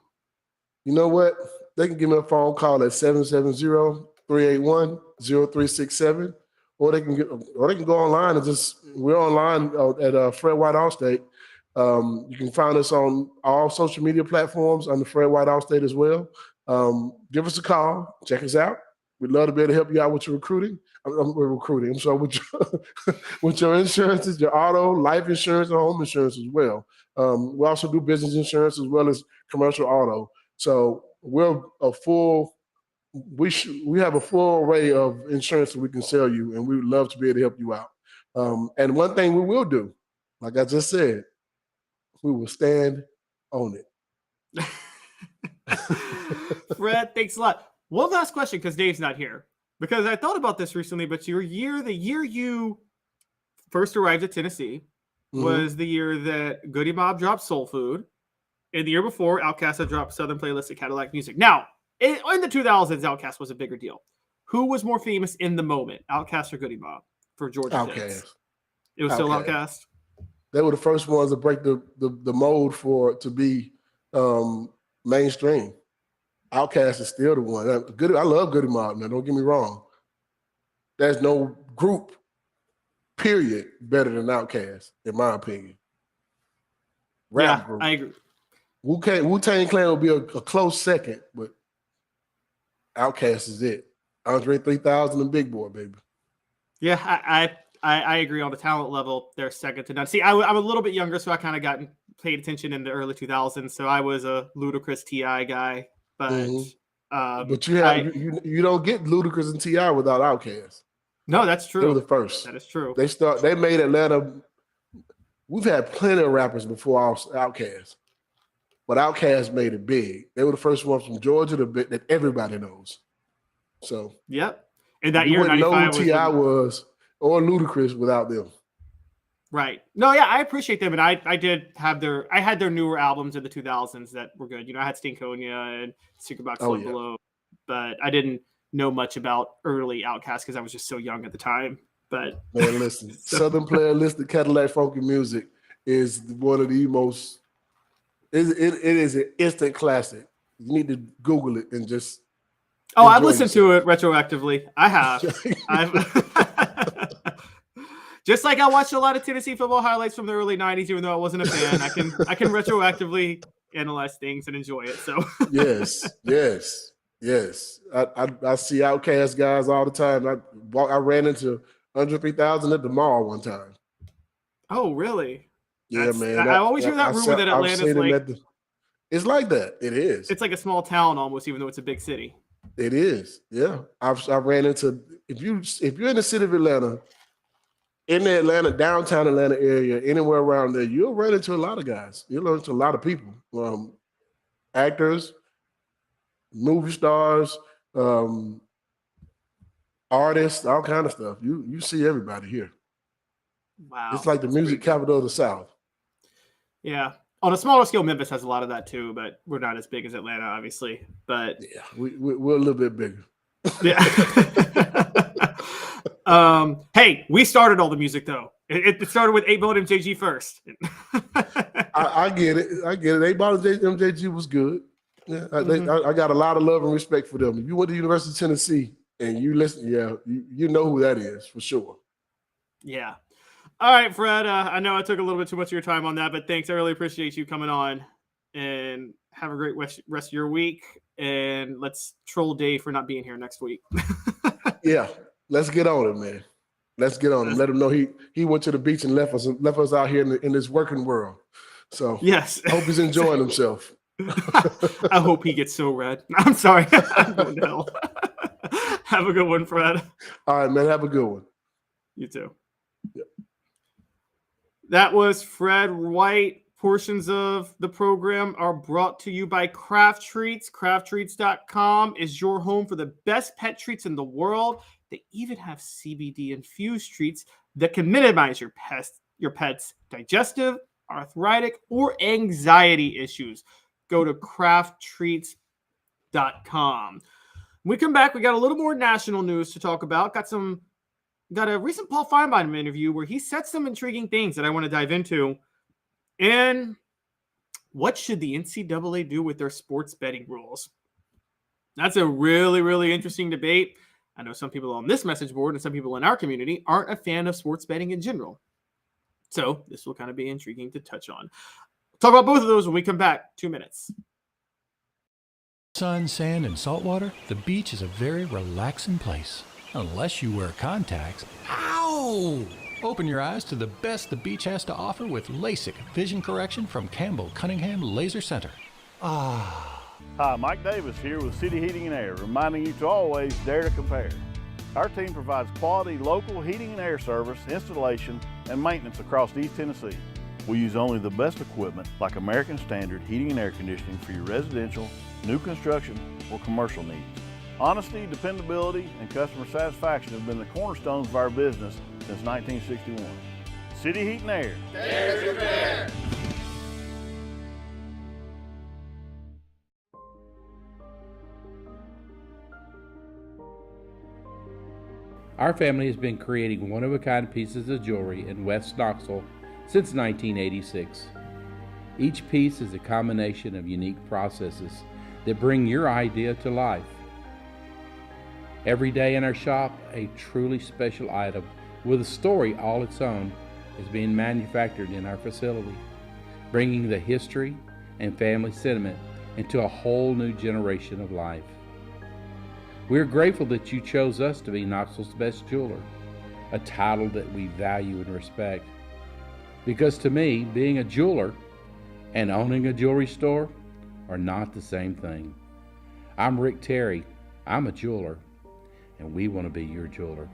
You know what? they can give me a phone call at 770-381-0367, or they can go online and we're online at Fred White Allstate. You can find us on all social media platforms under Fred White Allstate as well. Give us a call, check us out. We'd love to be able to help you out with your recruiting. I'm sorry, with your insurances, your auto, life insurance, and home insurance as well. We also do business insurance as well as commercial auto. So we have a full array of insurance that we can sell you, and we would love to be able to help you out. And one thing we will do, like I just said, we will stand on it. Fred, thanks a lot. One last question, because Dave's not here. Because I thought about this recently, but the year you first arrived at Tennessee was the year that Goody Mob dropped Soul Food, and the year before, Outkast had dropped Southern Playlist at Cadillac Music. Now, in the 2000s, Outkast was a bigger deal. Who was more famous in the moment, Outkast or Goody Mob for Georgia kids? It was still Outkast. They were the first ones to break the mold for it to be mainstream. Outkast is still the one. I love Goody Mob. Now, don't get me wrong. There's no group, period, better than Outkast, in my opinion. Rap group. I agree. Wu-Tang Clan will be a close second, but Outkast is it. Andre 3000 and Big Boy, baby. Yeah, I agree on the talent level. They're second to none. See, I'm a little bit younger, so I kind of paid attention in the early 2000s. So I was a Ludacris T.I. guy. But you don't get Ludacris and T.I. without Outkast. No, that's true. They were the first. That is true. They made Atlanta. We've had plenty of rappers before Outkast, but Outkast made it big. They were the first ones from Georgia that everybody knows. So yep. And that year, wouldn't know who T.I. was or Ludacris without them. Right. No, yeah, I appreciate them, and I had their newer albums in the 2000s that were good. You know, I had Stinkonia and Secret Box Float Below, but I didn't know much about early Outkast because I was just so young at the time. But man, listen, Southern Playlist of Cadillac Funky Music is one of the most. It is an instant classic. You need to Google it and just. Oh, I've listened to it retroactively. I have. Just like I watched a lot of Tennessee football highlights from the early 90s, even though I wasn't a fan, I can retroactively analyze things and enjoy it. So yes. I see Outkast guys all the time. I ran into Andre 3000 at the mall one time. Oh, really? Yeah, man. I always hear that rumor that Atlanta's like it's like that. It is. It's like a small town almost, even though it's a big city. It is. Yeah, I ran into if you're in the city of Atlanta. In the downtown Atlanta area, anywhere around there, you'll run into a lot of guys. You'll run into a lot of people, actors, movie stars, artists, all kind of stuff. You see everybody here. Wow, it's like the music capital of the South. Yeah, on a smaller scale, Memphis has a lot of that too, but we're not as big as Atlanta, obviously. But yeah, we're a little bit bigger. Yeah. Hey, we started all the music though. It started with 8-Ball MJG first. I get it. 8-Ball MJG was good. Yeah, I got a lot of love and respect for them. If you went to University of Tennessee and you listen, you know who that is for sure. Yeah. All right, Fred. I know I took a little bit too much of your time on that, but thanks. I really appreciate you coming on, and have a great rest of your week. And let's troll Dave for not being here next week. Yeah. Let's get on it, man. Let's get on him. Let him know he went to the beach and left us out here in this working world. So yes, I hope he's enjoying himself. I hope he gets so red. I'm sorry. I'm going to hell. Have a good one, Fred. All right, man. Have a good one. You too. Yep. That was Fred White. Portions of the program are brought to you by Craft Treats. CraftTreats.com is your home for the best pet treats in the world. They even have CBD-infused treats that can minimize your pet's digestive, arthritic, or anxiety issues. Go to CraftTreats.com. When we come back, we got a little more national news to talk about. Got a recent Paul Finebaum interview where he said some intriguing things that I want to dive into. And what should the NCAA do with their sports betting rules? That's a really, really interesting debate. I know some people on this message board and some people in our community aren't a fan of sports betting in general. So this will kind of be intriguing to touch on. Talk about both of those when we come back. 2 minutes. Sun, sand, and salt water, the beach is a very relaxing place. Unless you wear contacts. Ow! Open your eyes to the best the beach has to offer with LASIK vision correction from Campbell Cunningham Laser Center. Ah. Hi, Mike Davis here with City Heating and Air, reminding you to always dare to compare. Our team provides quality local heating and air service, installation, and maintenance across East Tennessee. We use only the best equipment like American Standard heating and air conditioning for your residential, new construction, or commercial needs. Honesty, dependability, and customer satisfaction have been the cornerstones of our business since 1961. City Heat and Air. Dare to compare. Our family has been creating one-of-a-kind pieces of jewelry in West Knoxville since 1986. Each piece is a combination of unique processes that bring your idea to life. Every day in our shop, a truly special item with a story all its own is being manufactured in our facility, bringing the history and family sentiment into a whole new generation of life. We're grateful that you chose us to be Knoxville's best jeweler, a title that we value and respect. Because to me, being a jeweler and owning a jewelry store are not the same thing. I'm Rick Terry. I'm a jeweler, and we want to be your jeweler.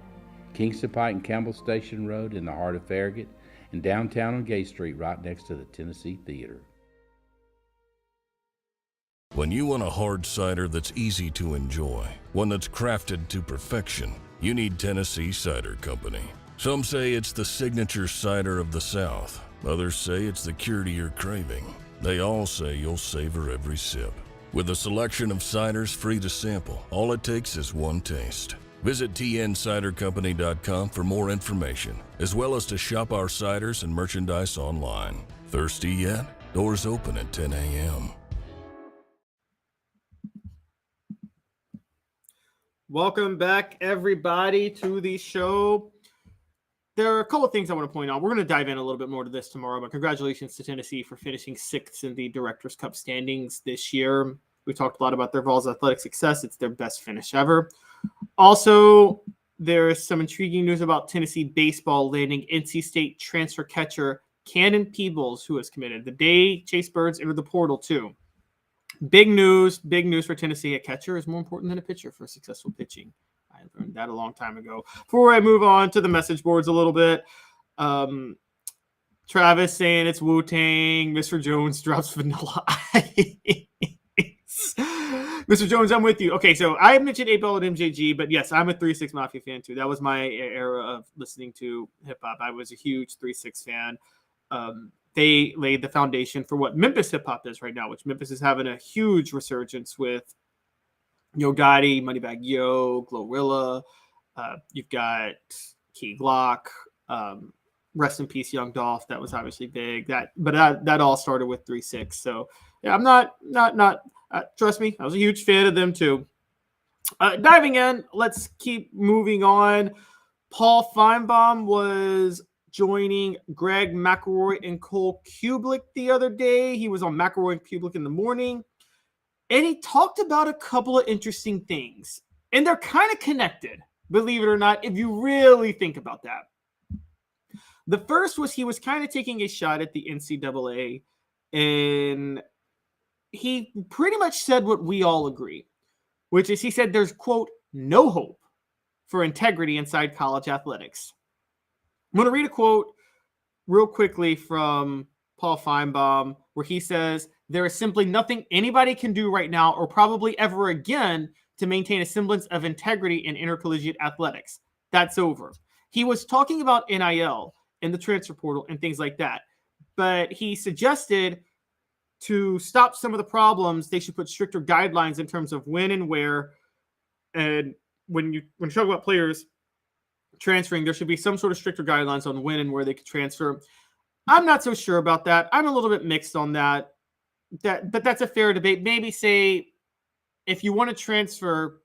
Kingston Pike and Campbell Station Road in the heart of Farragut, and downtown on Gay Street right next to the Tennessee Theater. When you want a hard cider that's easy to enjoy, one that's crafted to perfection, you need Tennessee Cider Company. Some say it's the signature cider of the South. Others say it's the cure to your craving. They all say you'll savor every sip. With a selection of ciders free to sample, all it takes is one taste. Visit tncidercompany.com for more information, as well as to shop our ciders and merchandise online. Thirsty yet? Doors open at 10 a.m. Welcome back, everybody, to the show. There are a couple of things I want to point out. We're going to dive in a little bit more to this tomorrow, but congratulations to Tennessee for finishing 6th in the Directors' Cup standings this year. We talked a lot about their Vols athletic success. It's their best finish ever. Also, there's some intriguing news about Tennessee baseball landing NC State transfer catcher Cannon Peebles, who has committed the day Chase Birds entered the portal, too. Big news for Tennessee. A catcher is more important than a pitcher for successful pitching. I learned that a long time ago. Before I move on to the message boards a little bit, Travis saying it's Wu-Tang. Mr. Jones drops Vanilla Ice. Mr. Jones, I'm with you. Okay, so I mentioned 8-Ball at MJG, but yes, I'm a 3-6 Mafia fan too. That was my era of listening to hip-hop. I was a huge 3-6 fan. They laid the foundation for what Memphis hip-hop is right now, which Memphis is having a huge resurgence with Yo Gotti, Moneybagg Yo, Glorilla. You've got Key Glock. Rest in peace, Young Dolph. That was obviously big. That all started with 3-6. So yeah, I'm not. Trust me, I was a huge fan of them too. Diving in, let's keep moving on. Paul Finebaum was joining Greg McElroy and Cole Kublik the other day. He was on McElroy and Kublik in the morning, and he talked about a couple of interesting things. And they're kind of connected, believe it or not, if you really think about that. The first was he was kind of taking a shot at the NCAA, and he pretty much said what we all agree, which is he said there's, quote, no hope for integrity inside college athletics. I'm going to read a quote real quickly from Paul Finebaum where he says, there is simply nothing anybody can do right now or probably ever again to maintain a semblance of integrity in intercollegiate athletics. That's over. He was talking about NIL and the transfer portal and things like that, but he suggested to stop some of the problems, they should put stricter guidelines in terms of when and where. And when you talk about players transferring, there should be some sort of stricter guidelines on when and where they could transfer. I'm not so sure about that. I'm a little bit mixed on that. But that's a fair debate. Maybe say if you want to transfer,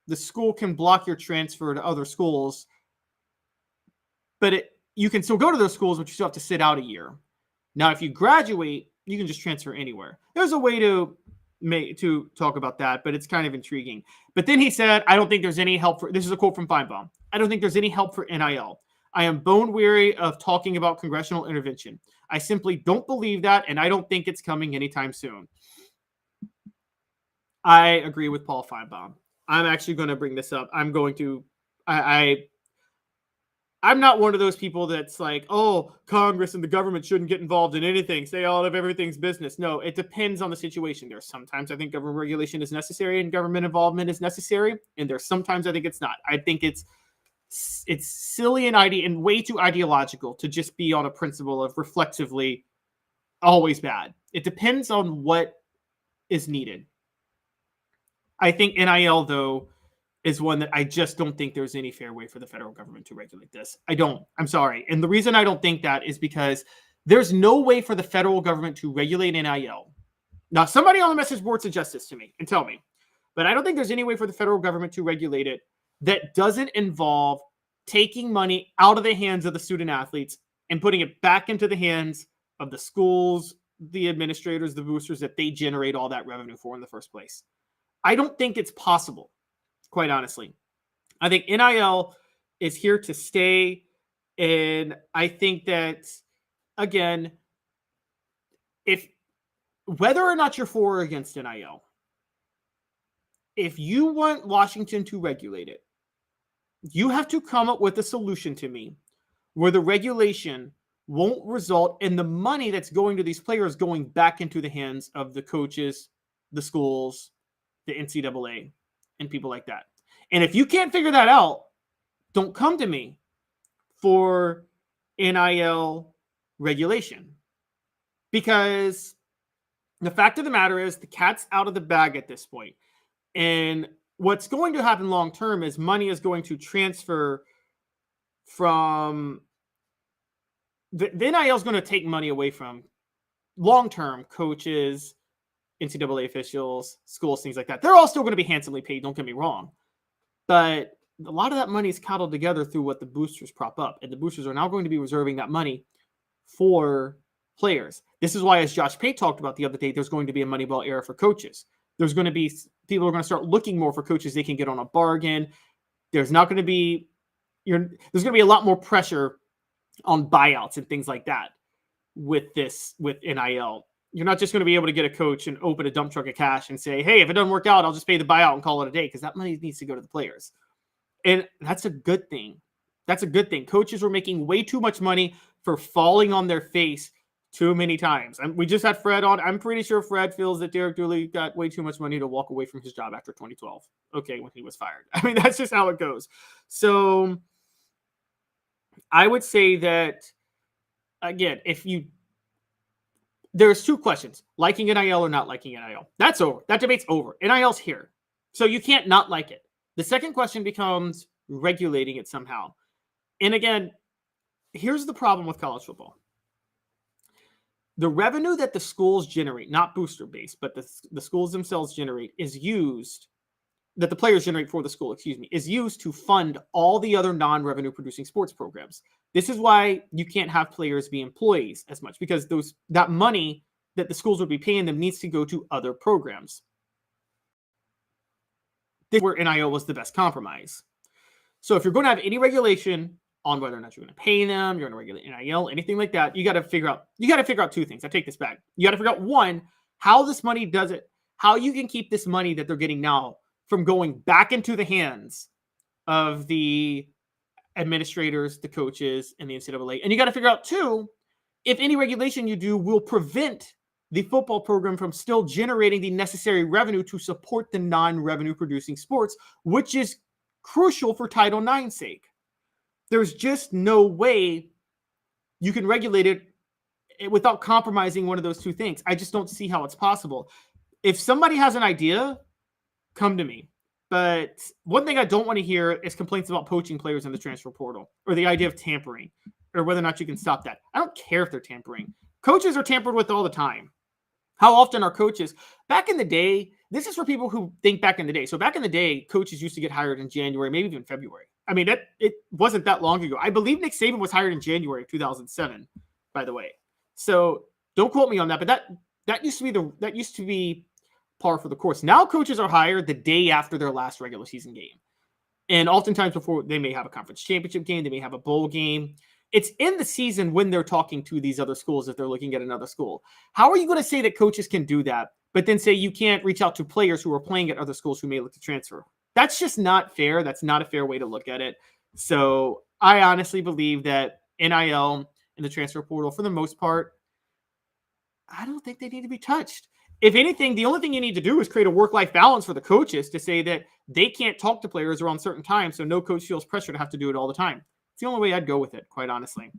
the school can block your transfer to other schools, but you can still go to those schools, but you still have to sit out a year. Now, if you graduate, you can just transfer anywhere. There's a way to talk about that, but it's kind of intriguing. But then he said, I don't think there's any help for, this is a quote from Finebaum, I don't think there's any help for NIL. I am bone weary of talking about congressional intervention. I simply don't believe that, and I don't think it's coming anytime soon. I agree with Paul Finebaum. I'm actually going to bring this up. I'm not one of those people that's like, oh, Congress and the government shouldn't get involved in anything. Stay out of everything's business. No, it depends on the situation. There's sometimes I think government regulation is necessary and government involvement is necessary. And there's sometimes I think it's not. I think it's silly and way too ideological to just be on a principle of reflexively always bad. It depends on what is needed. I think NIL, though, is one that I just don't think there's any fair way for the federal government to regulate this. I don't. I'm sorry. And the reason I don't think that is because there's no way for the federal government to regulate NIL. Now, somebody on the message board suggest this to me and tell me, but I don't think there's any way for the federal government to regulate it that doesn't involve taking money out of the hands of the student athletes and putting it back into the hands of the schools, the administrators, the boosters that they generate all that revenue for in the first place. I don't think it's possible, quite honestly. I think NIL is here to stay. And I think that, again, whether or not you're for or against NIL, if you want Washington to regulate it, you have to come up with a solution to me where the regulation won't result in the money that's going to these players going back into the hands of the coaches, the schools, the NCAA, and people like that. And if you can't figure that out, don't come to me for NIL regulation. Because the fact of the matter is the cat's out of the bag at this point. And what's going to happen long term is money is going to transfer from the NIL is going to take money away from long term coaches, NCAA officials, schools, things like that. They're all still going to be handsomely paid, don't get me wrong. But a lot of that money is cobbled together through what the boosters prop up. And the boosters are now going to be reserving that money for players. This is why, as Josh Pate talked about the other day, there's going to be a Moneyball era for coaches. There's going to be people are going to start looking more for coaches they can get on a bargain. There's not going to be there's going to be a lot more pressure on buyouts and things like that with NIL. You're not just going to be able to get a coach and open a dump truck of cash and say, hey, if it doesn't work out, I'll just pay the buyout and call it a day, because that money needs to go to the players. And that's a good thing. That's a good thing. Coaches were making way too much money for falling on their face too many times. And we just had Fred on. I'm pretty sure Fred feels that Derek Dooley got way too much money to walk away from his job after 2012. Okay, when he was fired. I mean, that's just how it goes. So I would say that, again, there's two questions: liking NIL or not liking NIL. That's over. That debate's over. NIL's here. So you can't not like it. The second question becomes regulating it somehow. And again, here's the problem with college football. The revenue that the schools generate, not booster based, but the schools themselves generate, that the players generate for the school, is used to fund all the other non-revenue producing sports programs. This is why you can't have players be employees as much, because that money that the schools would be paying them needs to go to other programs. This is where NIL was the best compromise. So if you're going to have any regulation on whether or not you're going to pay them, you're going to regulate NIL, anything like that, you got to figure out two things. I take this back. You got to figure out, one, how this money does it, how you can keep this money that they're getting now from going back into the hands of the administrators, the coaches, and the NCAA. And you got to figure out, two, if any regulation you do will prevent the football program from still generating the necessary revenue to support the non-revenue producing sports, which is crucial for Title IX's sake. There's just no way you can regulate it without compromising one of those two things. I just don't see how it's possible. If somebody has an idea, come to me. But one thing I don't want to hear is complaints about poaching players in the transfer portal, or the idea of tampering, or whether or not you can stop that. I don't care if they're tampering. Coaches are tampered with all the time. How often are coaches? Back in the day, this is for people who think back in the day. So back in the day, coaches used to get hired in January, maybe even February. I mean, it wasn't that long ago. I believe Nick Saban was hired in January of 2007, by the way. So don't quote me on that, but that used to be par for the course. Now coaches are hired the day after their last regular season game. And oftentimes before, they may have a conference championship game, they may have a bowl game. It's in the season when they're talking to these other schools if they're looking at another school. How are you going to say that coaches can do that, but then say you can't reach out to players who are playing at other schools who may look to transfer? That's just not fair. That's not a fair way to look at it. So I honestly believe that NIL and the transfer portal, for the most part, I don't think they need to be touched. If anything, the only thing you need to do is create a work-life balance for the coaches to say that they can't talk to players around certain times, so no coach feels pressure to have to do it all the time. It's the only way I'd go with it, quite honestly.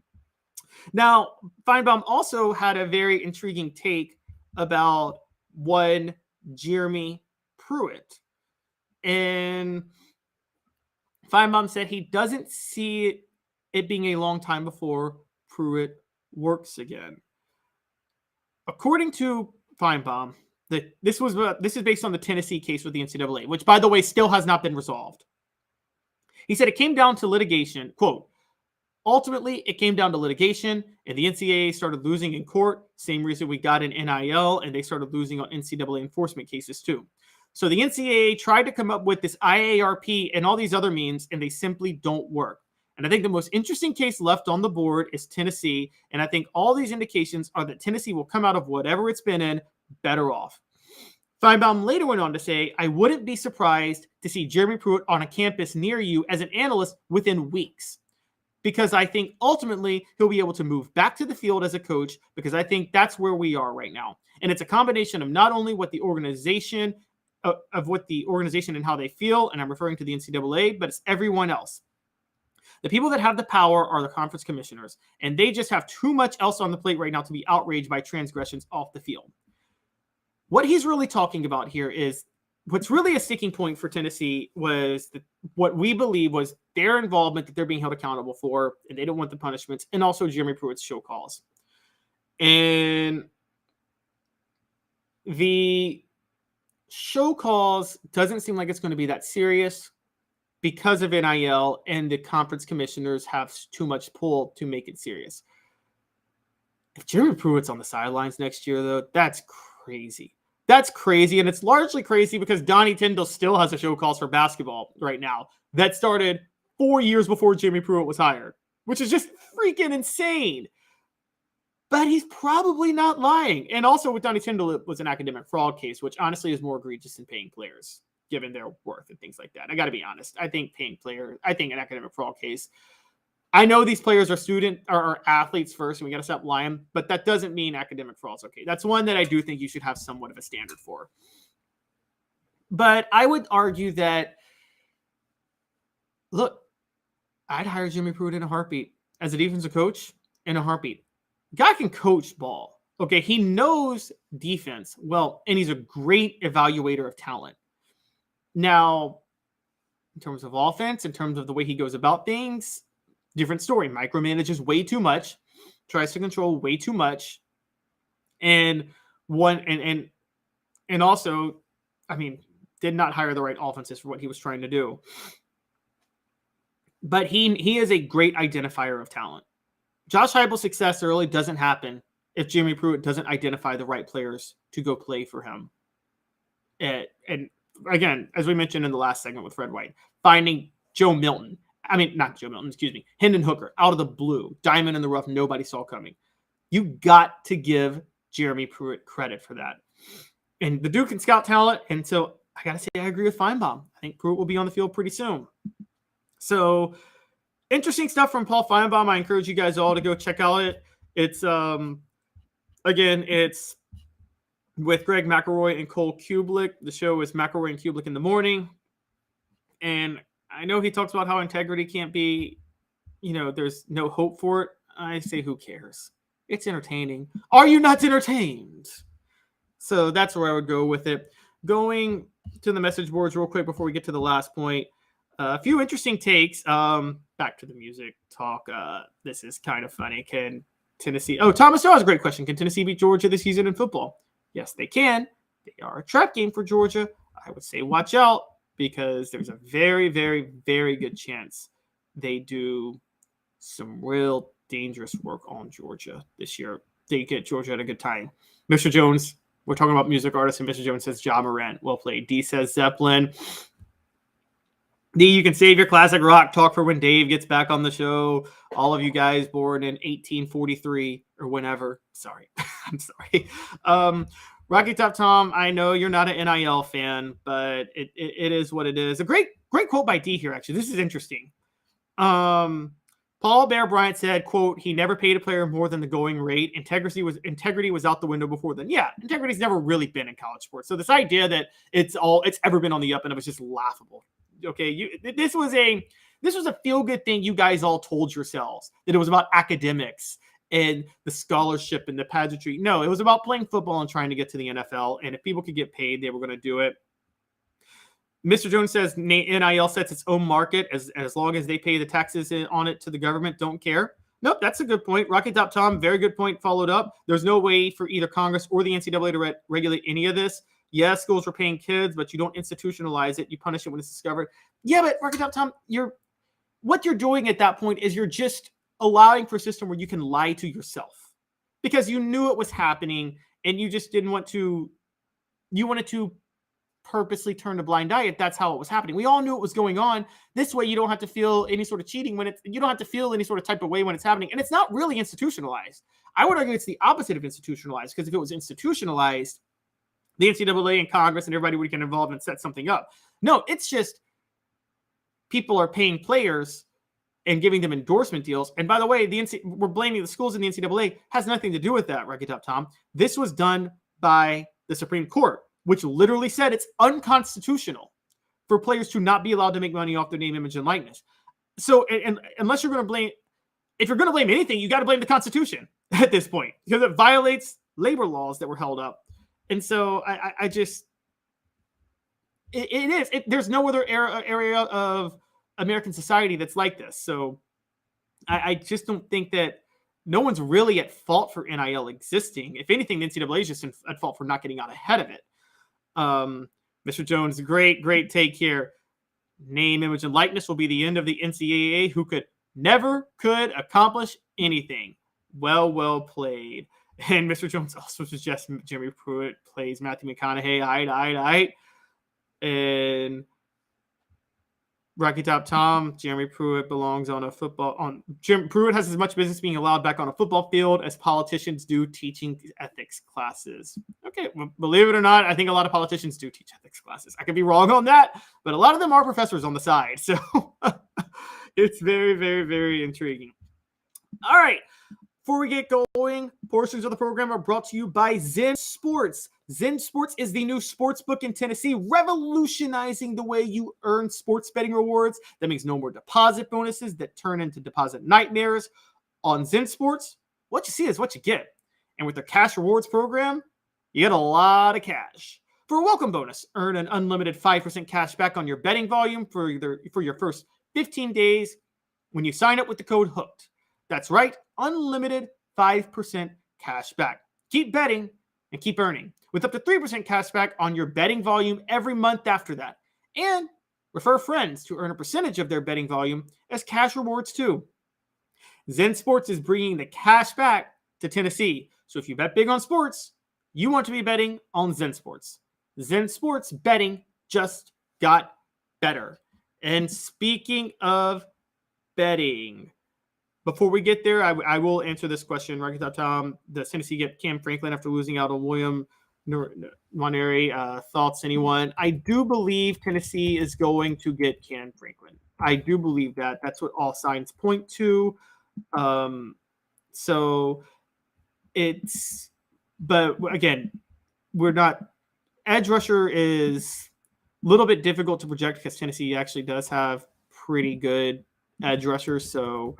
Now, Finebaum also had a very intriguing take about one Jeremy Pruitt. And Finebaum said he doesn't see it being a long time before Pruitt works again. According to Finebaum, this is based on the Tennessee case with the NCAA, which, by the way, still has not been resolved. He said it came down to litigation. Quote, ultimately, it came down to litigation, and the NCAA started losing in court. Same reason we got in NIL, and they started losing on NCAA enforcement cases too. So the NCAA tried to come up with this IARP and all these other means, and they simply don't work. And I think the most interesting case left on the board is Tennessee. And I think all these indications are that Tennessee will come out of whatever it's been in better off. Finebaum later went on to say, I wouldn't be surprised to see Jeremy Pruitt on a campus near you as an analyst within weeks, because I think ultimately he'll be able to move back to the field as a coach, because I think that's where we are right now. And it's a combination of not only what the organization and how they feel, and I'm referring to the NCAA, but it's everyone else. The people that have the power are the conference commissioners, and they just have too much else on the plate right now to be outraged by transgressions off the field. What he's really talking about here is what's really a sticking point for Tennessee was what we believe was their involvement that they're being held accountable for, and they don't want the punishments, and also Jeremy Pruitt's show calls. And the show calls doesn't seem like it's going to be that serious because of NIL, and the conference commissioners have too much pull to make it serious. If Jeremy Pruitt's on the sidelines next year, though, that's crazy. That's crazy, and it's largely crazy because Donnie Tyndall still has a show calls for basketball right now that started 4 years before Jeremy Pruitt was hired, which is just freaking insane. But he's probably not lying. And also with Donnie Tyndall, it was an academic fraud case, which honestly is more egregious than paying players, given their worth and things like that. I got to be honest. I think an academic fraud case. I know these players are athletes first, and we got to stop lying, but that doesn't mean academic fraud's okay. That's one that I do think you should have somewhat of a standard for. But I would argue that, look, I'd hire Jeremy Pruitt in a heartbeat as a defensive coach in a heartbeat. Guy can coach ball. Okay, he knows defense well, and he's a great evaluator of talent. Now, in terms of offense, in terms of the way he goes about things, different story. Micromanages way too much, tries to control way too much, and also, I mean, did not hire the right offenses for what he was trying to do. But he is a great identifier of talent. Josh Heupel's success early doesn't happen if Jeremy Pruitt doesn't identify the right players to go play for him. And again, as we mentioned in the last segment with Fred White, finding Hendon Hooker out of the blue, diamond in the rough, nobody saw coming. You got to give Jeremy Pruitt credit for that. And the Duke can scout talent, and so I got to say I agree with Finebaum. I think Pruitt will be on the field pretty soon. So interesting stuff from Paul Finebaum. I encourage you guys all to go check out it. It's it's with Greg McElroy and Cole Kublik. The show is McElroy and Kublik in the morning. And I know he talks about how integrity can't be, there's no hope for it. I say, who cares? It's entertaining. Are you not entertained? So that's where I would go with it. Going to the message boards real quick before we get to the last point. A few interesting takes. Back to the music talk. This is kind of funny. Can Tennessee... Oh, Thomas Joe has a great question. Can Tennessee beat Georgia this season in football? Yes, they can. they are a trap game for Georgia. I would say watch out because there's a very, very, very good chance they do some real dangerous work on Georgia this year. They get Georgia at a good time. Mr. Jones, we're talking about music artists, and Mr. Jones says Ja Morant. Well played. D says Zeppelin. D, you can save your classic rock talk for when Dave gets back on the show. All of you guys born in 1843 or whenever. Sorry. I'm sorry. Rocky Top Tom, I know you're not an NIL fan, but it is what it is. A great quote by D here, actually. This is interesting. Paul Bear Bryant said, quote, he never paid a player more than the going rate. Integrity was out the window before then. Yeah, integrity's never really been in college sports. So this idea that it's ever been on the up and up is just laughable. Okay, this was a feel-good thing you guys all told yourselves, that it was about academics and the scholarship and the pageantry. No, it was about playing football and trying to get to the NFL. And if people could get paid, they were going to do it. Mr. Jones says NIL sets its own market as long as they pay the taxes on it to the government, don't care. Nope, that's a good point. Rocket Top Tom, very good point, followed up. There's no way for either Congress or the NCAA to regulate any of this. Yes, schools are paying kids, but you don't institutionalize it. You punish it when it's discovered. Yeah, but Rocket Top Tom, what you're doing at that point is you're just allowing for a system where you can lie to yourself because you knew it was happening and you just didn't want to. You wanted to purposely turn a blind eye if that's how it was happening. We all knew it was going on. This way you don't have to feel any sort of cheating you don't have to feel any sort of type of way when it's happening. And it's not really institutionalized. I would argue it's the opposite of institutionalized, because if it was institutionalized, the NCAA and Congress and everybody would get involved and set something up. No, it's just people are paying players and giving them endorsement deals. And by the way, we're blaming the schools in the NCAA. Has nothing to do with that, Rocket Top Tom. This was done by the Supreme Court, which literally said it's unconstitutional for players to not be allowed to make money off their name, image, and likeness. So, and unless you're going to blame, if you're going to blame anything, you got to blame the Constitution at this point, because it violates labor laws that were held up. And so there's no other area of American society that's like this. So I just don't think that no one's really at fault for NIL existing. If anything, the NCAA is just at fault for not getting out ahead of it. Mr. Jones, great take here. Name, image, and likeness will be the end of the NCAA, who never could accomplish anything. Well played. And Mr. Jones also suggests Jeremy Pruitt plays Matthew McConaughey. Aight. And Rocky Top Tom, Jeremy Pruitt belongs on a football. Jeremy Pruitt has as much business being allowed back on a football field as politicians do teaching ethics classes. Okay, well, believe it or not, I think a lot of politicians do teach ethics classes. I could be wrong on that, but a lot of them are professors on the side. So it's very, very, very intriguing. All right. Before we get going, portions of the program are brought to you by Zen Sports. Zen Sports is the new sports book in Tennessee, revolutionizing the way you earn sports betting rewards. That means no more deposit bonuses that turn into deposit nightmares. On Zen Sports, what you see is what you get. And with their cash rewards program, you get a lot of cash. For a welcome bonus, earn an unlimited 5% cash back on your betting volume for your first 15 days when you sign up with the code HOOKED. That's right, unlimited 5% cash back. Keep betting and keep earning, with up to 3% cash back on your betting volume every month after that. And refer friends to earn a percentage of their betting volume as cash rewards too. Zen Sports is bringing the cash back to Tennessee. So if you bet big on sports, you want to be betting on Zen Sports. Zen Sports betting just got better. And speaking of betting, before we get there, I will answer this question. Rocket Tom, does Tennessee get Cam Franklin after losing out on William Nwaneri? Thoughts, anyone? I do believe Tennessee is going to get Cam Franklin. I do believe that. That's what all signs point to. So it's, but again, we're not, edge rusher is a little bit difficult to project because Tennessee actually does have pretty good edge rushers. So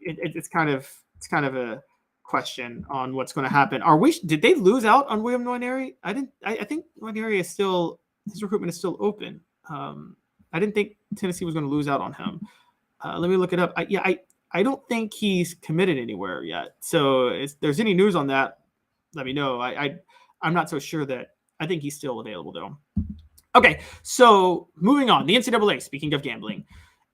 it's kind of a question on what's going to happen. Did they lose out on William Nwaneri? I think Nwaneri is still, his recruitment is still open. I didn't think Tennessee was going to lose out on him. Let me look it up. I don't think he's committed anywhere yet. So if there's any news on that, let me know. I'm not so sure that I think he's still available though. Okay, so moving on. The NCAA, speaking of gambling,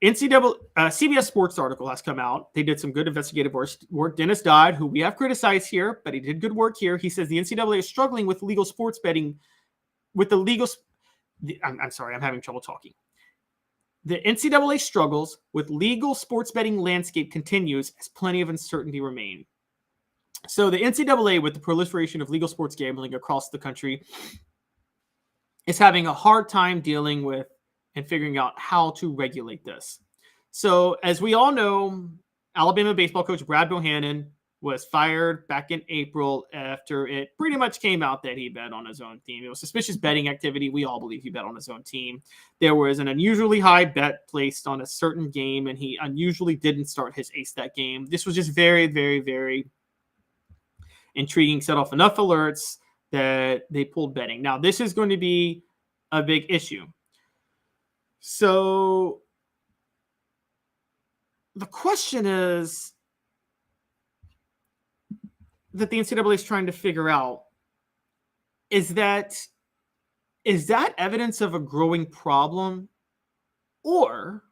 CBS Sports article has come out. They did some good investigative work. Dennis Dodd, who we have criticized here, but he did good work here. He says the NCAA is struggling with legal sports betting. I'm sorry, I'm having trouble talking. The NCAA struggles with legal sports betting landscape continues as plenty of uncertainty remain. So the NCAA, with the proliferation of legal sports gambling across the country, is having a hard time dealing with and figuring out how to regulate this. So as we all know, Alabama baseball coach Brad Bohannon was fired back in April after it pretty much came out that he bet on his own team. It was suspicious betting activity. We all believe he bet on his own team. There was an unusually high bet placed on a certain game, and he unusually didn't start his ace that game. This was just very, very, very intriguing, set off enough alerts that they pulled betting. Now, this is going to be a big issue. So the question is that the NCAA is trying to figure out, is that evidence of a growing problem, or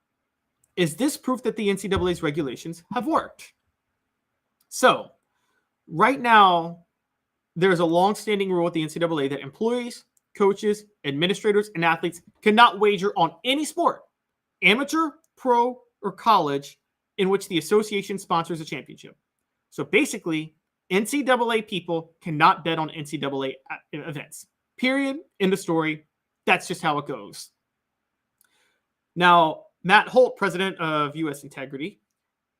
is this proof that the NCAA's regulations have worked? So right now, there's a long-standing rule at the NCAA that employees, coaches, administrators, and athletes cannot wager on any sport, amateur, pro, or college, in which the association sponsors a championship. So basically, NCAA people cannot bet on NCAA events. Period. End of story. That's just how it goes. Now, Matt Holt, president of U.S. Integrity,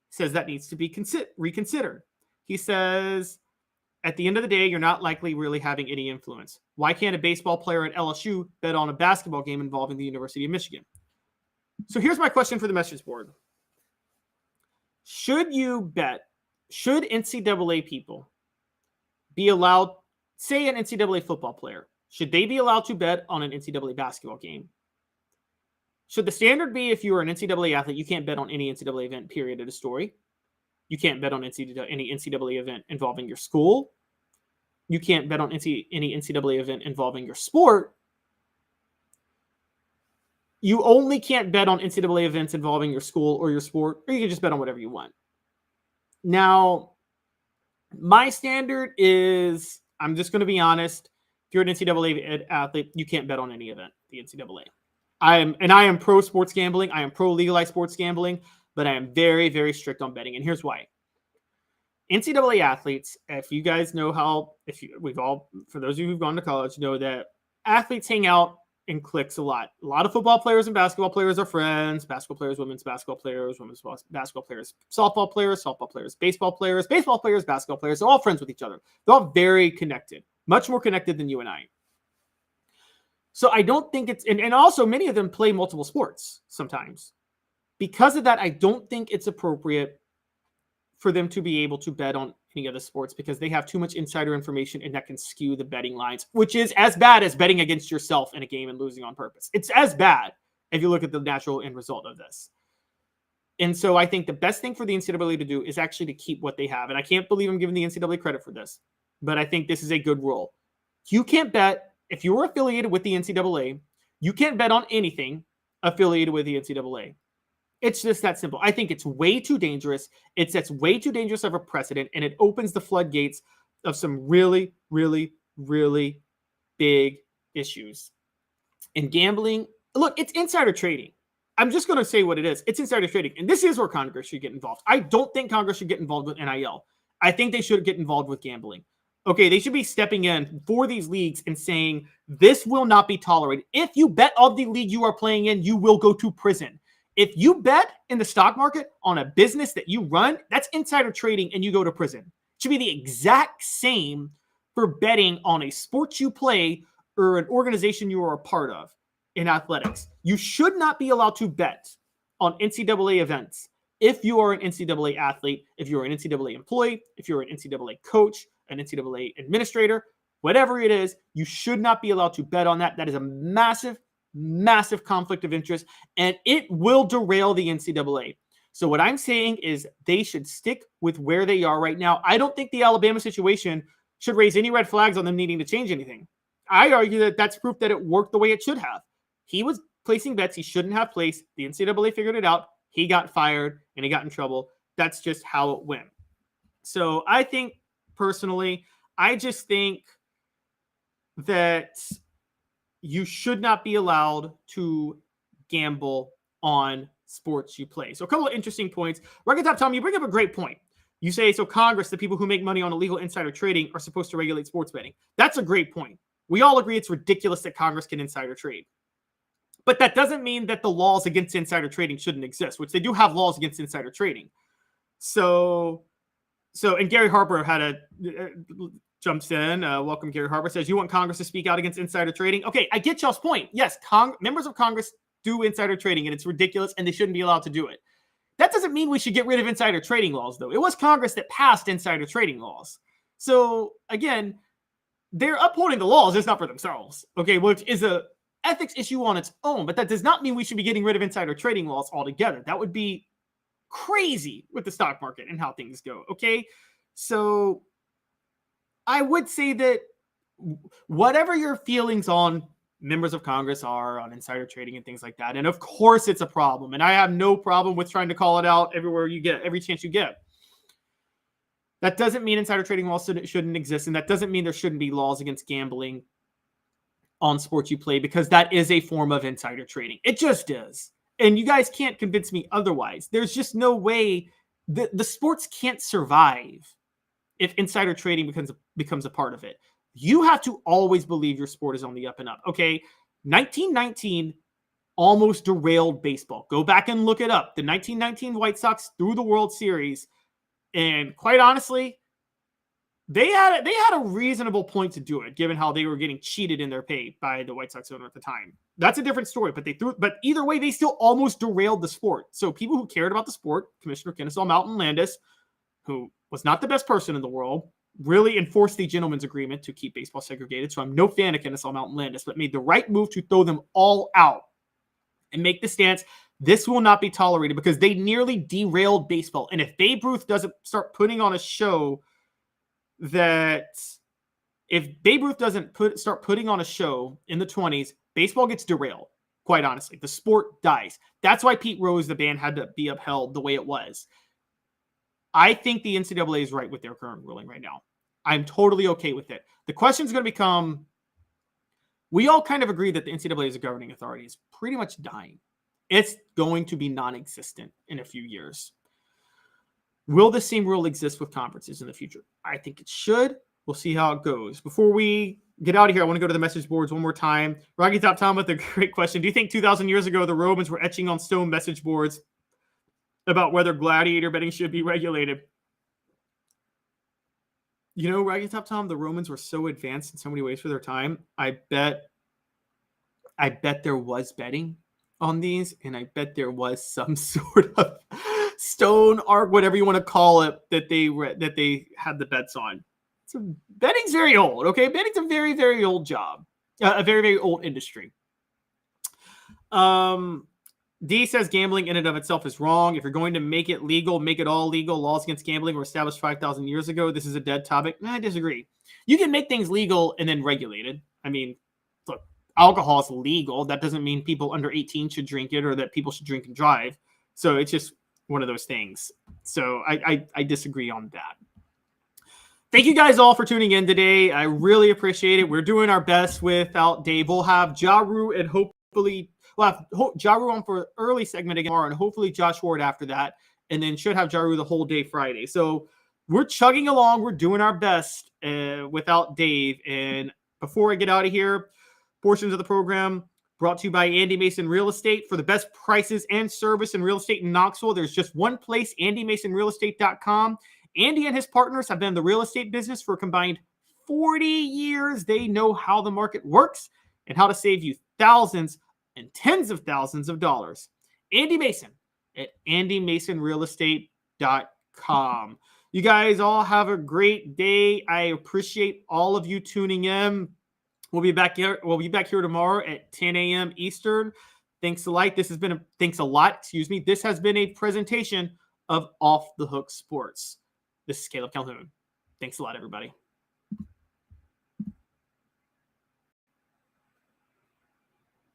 says that needs to be reconsidered. He says, at the end of the day, you're not likely really having any influence. Why can't a baseball player at LSU bet on a basketball game involving the University of Michigan? So here's my question for the message board. Should NCAA people be allowed, say an NCAA football player, should they be allowed to bet on an NCAA basketball game? Should the standard be, if you are an NCAA athlete, you can't bet on any NCAA event, period, of the story? You can't bet on any NCAA event involving your school. You can't bet on any NCAA event involving your sport. You only can't bet on NCAA events involving your school or your sport, or you can just bet on whatever you want. Now, my standard is, I'm just going to be honest, if you're an NCAA athlete, you can't bet on any event, the NCAA. I am pro sports gambling. I am pro legalized sports gambling, but I am very, very strict on betting. And here's why. NCAA athletes, if you guys know how, for those of you who've gone to college, know that athletes hang out in cliques a lot. A lot of football players and basketball players are friends. Basketball players, women's basketball players, women's basketball players, softball players, baseball players, basketball players. They're all friends with each other. They're all very connected, much more connected than you and I. So I don't think it's, and also many of them play multiple sports sometimes. Because of that, I don't think it's appropriate for them to be able to bet on any other sports, because they have too much insider information and that can skew the betting lines, which is as bad as betting against yourself in a game and losing on purpose. It's as bad if you look at the natural end result of this. And so I think the best thing for the NCAA to do is actually to keep what they have. And I can't believe I'm giving the NCAA credit for this, but I think this is a good rule. You can't bet, if you're affiliated with the NCAA, you can't bet on anything affiliated with the NCAA. It's just that simple. I think it's way too dangerous. It sets way too dangerous of a precedent, and it opens the floodgates of some really, really, really big issues. In gambling, look, it's insider trading. I'm just going to say what it is. It's insider trading, and this is where Congress should get involved. I don't think Congress should get involved with NIL. I think they should get involved with gambling. Okay, they should be stepping in for these leagues and saying, this will not be tolerated. If you bet on the league you are playing in, you will go to prison. If you bet in the stock market on a business that you run, that's insider trading and you go to prison. It should be the exact same for betting on a sport you play or an organization you are a part of in athletics. You should not be allowed to bet on NCAA events if you are an NCAA athlete, if you're an NCAA employee, if you're an NCAA coach, an NCAA administrator, whatever it is, you should not be allowed to bet on that. That is a massive conflict of interest, and it will derail the NCAA. So what I'm saying is they should stick with where they are right now. I don't think the Alabama situation should raise any red flags on them needing to change anything. I argue that that's proof that it worked the way it should have. He was placing bets he shouldn't have placed. The NCAA figured it out. He got fired and he got in trouble. That's just how it went. So I think personally, I just think that you should not be allowed to gamble on sports you play. So a couple of interesting points. Rocket Top Tom, you bring up a great point. You say, so Congress, the people who make money on illegal insider trading, are supposed to regulate sports betting. That's a great point. We all agree it's ridiculous that Congress can insider trade. But that doesn't mean that the laws against insider trading shouldn't exist, which they do have laws against insider trading. So and Gary Harper jumps in. Welcome, Gary Harper. Says, you want Congress to speak out against insider trading? Okay, I get y'all's point. Yes, members of Congress do insider trading, and it's ridiculous, and they shouldn't be allowed to do it. That doesn't mean we should get rid of insider trading laws, though. It was Congress that passed insider trading laws. So, again, they're upholding the laws, it's not for themselves, okay, which is a ethics issue on its own, but that does not mean we should be getting rid of insider trading laws altogether. That would be crazy with the stock market and how things go, okay? So I would say that whatever your feelings on members of Congress are on insider trading and things like that, and of course it's a problem, and I have no problem with trying to call it out everywhere you get, every chance you get. That doesn't mean insider trading laws shouldn't exist, and that doesn't mean there shouldn't be laws against gambling on sports you play, because that is a form of insider trading. It just is. And you guys can't convince me otherwise. There's just no way the sports can't survive if insider trading becomes a part of it. You have to always believe your sport is on the up and up. Okay, 1919 almost derailed baseball. Go back and look it up. The 1919 White Sox threw the World Series, and quite honestly, they had a reasonable point to do it, given how they were getting cheated in their pay by the White Sox owner at the time. That's a different story, but either way, they still almost derailed the sport. So people who cared about the sport, Commissioner Kennesaw Mountain Landis, who was not the best person in the world, really enforced the gentleman's agreement to keep baseball segregated. So I'm no fan of Kennesaw Mountain Landis, but made the right move to throw them all out and make the stance. This will not be tolerated, because they nearly derailed baseball. And if Babe Ruth doesn't start putting on a show start putting on a show in the 20s, baseball gets derailed. Quite honestly, the sport dies. That's why Pete Rose, the ban, had to be upheld the way it was. I think the NCAA is right with their current ruling right now. I'm totally okay with it. The question is going to become, we all kind of agree that the NCAA as a governing authority is pretty much dying. It's going to be non-existent in a few years. Will the same rule exist with conferences in the future? I think it should. We'll see how it goes. Before we get out of here, I want to go to the message boards one more time. Rocky Top Tom with a great question. Do you think 2,000 years ago the Romans were etching on stone message boards about whether gladiator betting should be regulated? You know, Rocky Top Tom, the Romans were so advanced in so many ways for their time. I bet there was betting on these, and I bet there was some sort of stone arc, whatever you want to call it, that they had the bets on. So betting's very old, okay? Betting's a very, very old job, a very, very old industry. D says gambling in and of itself is wrong. If you're going to make it legal, make it all legal. Laws against gambling were established 5,000 years ago. This is a dead topic. I disagree. You can make things legal and then regulated. I mean, look, alcohol is legal. That doesn't mean people under 18 should drink it or that people should drink and drive. So it's just one of those things. So I disagree on that. Thank you guys all for tuning in today. I really appreciate it. We're doing our best without Dave. We'll have Jaru and hopefully we'll have Jaru on for an early segment again tomorrow, and hopefully Josh Ward after that, and then should have Jaru the whole day Friday. So we're chugging along. We're doing our best without Dave. And before I get out of here, portions of the program brought to you by Andy Mason Real Estate. For the best prices and service in real estate in Knoxville, there's just one place, andymasonrealestate.com. Andy and his partners have been in the real estate business for a combined 40 years. They know how the market works and how to save you thousands and tens of thousands of dollars. Andy Mason at andymasonrealestate.com. You guys all have a great day. I appreciate all of you tuning in. We'll be back here tomorrow at 10 a.m. Eastern. Thanks a lot. This has been a presentation of Off the Hook Sports. This is Caleb Calhoun. Thanks a lot, everybody.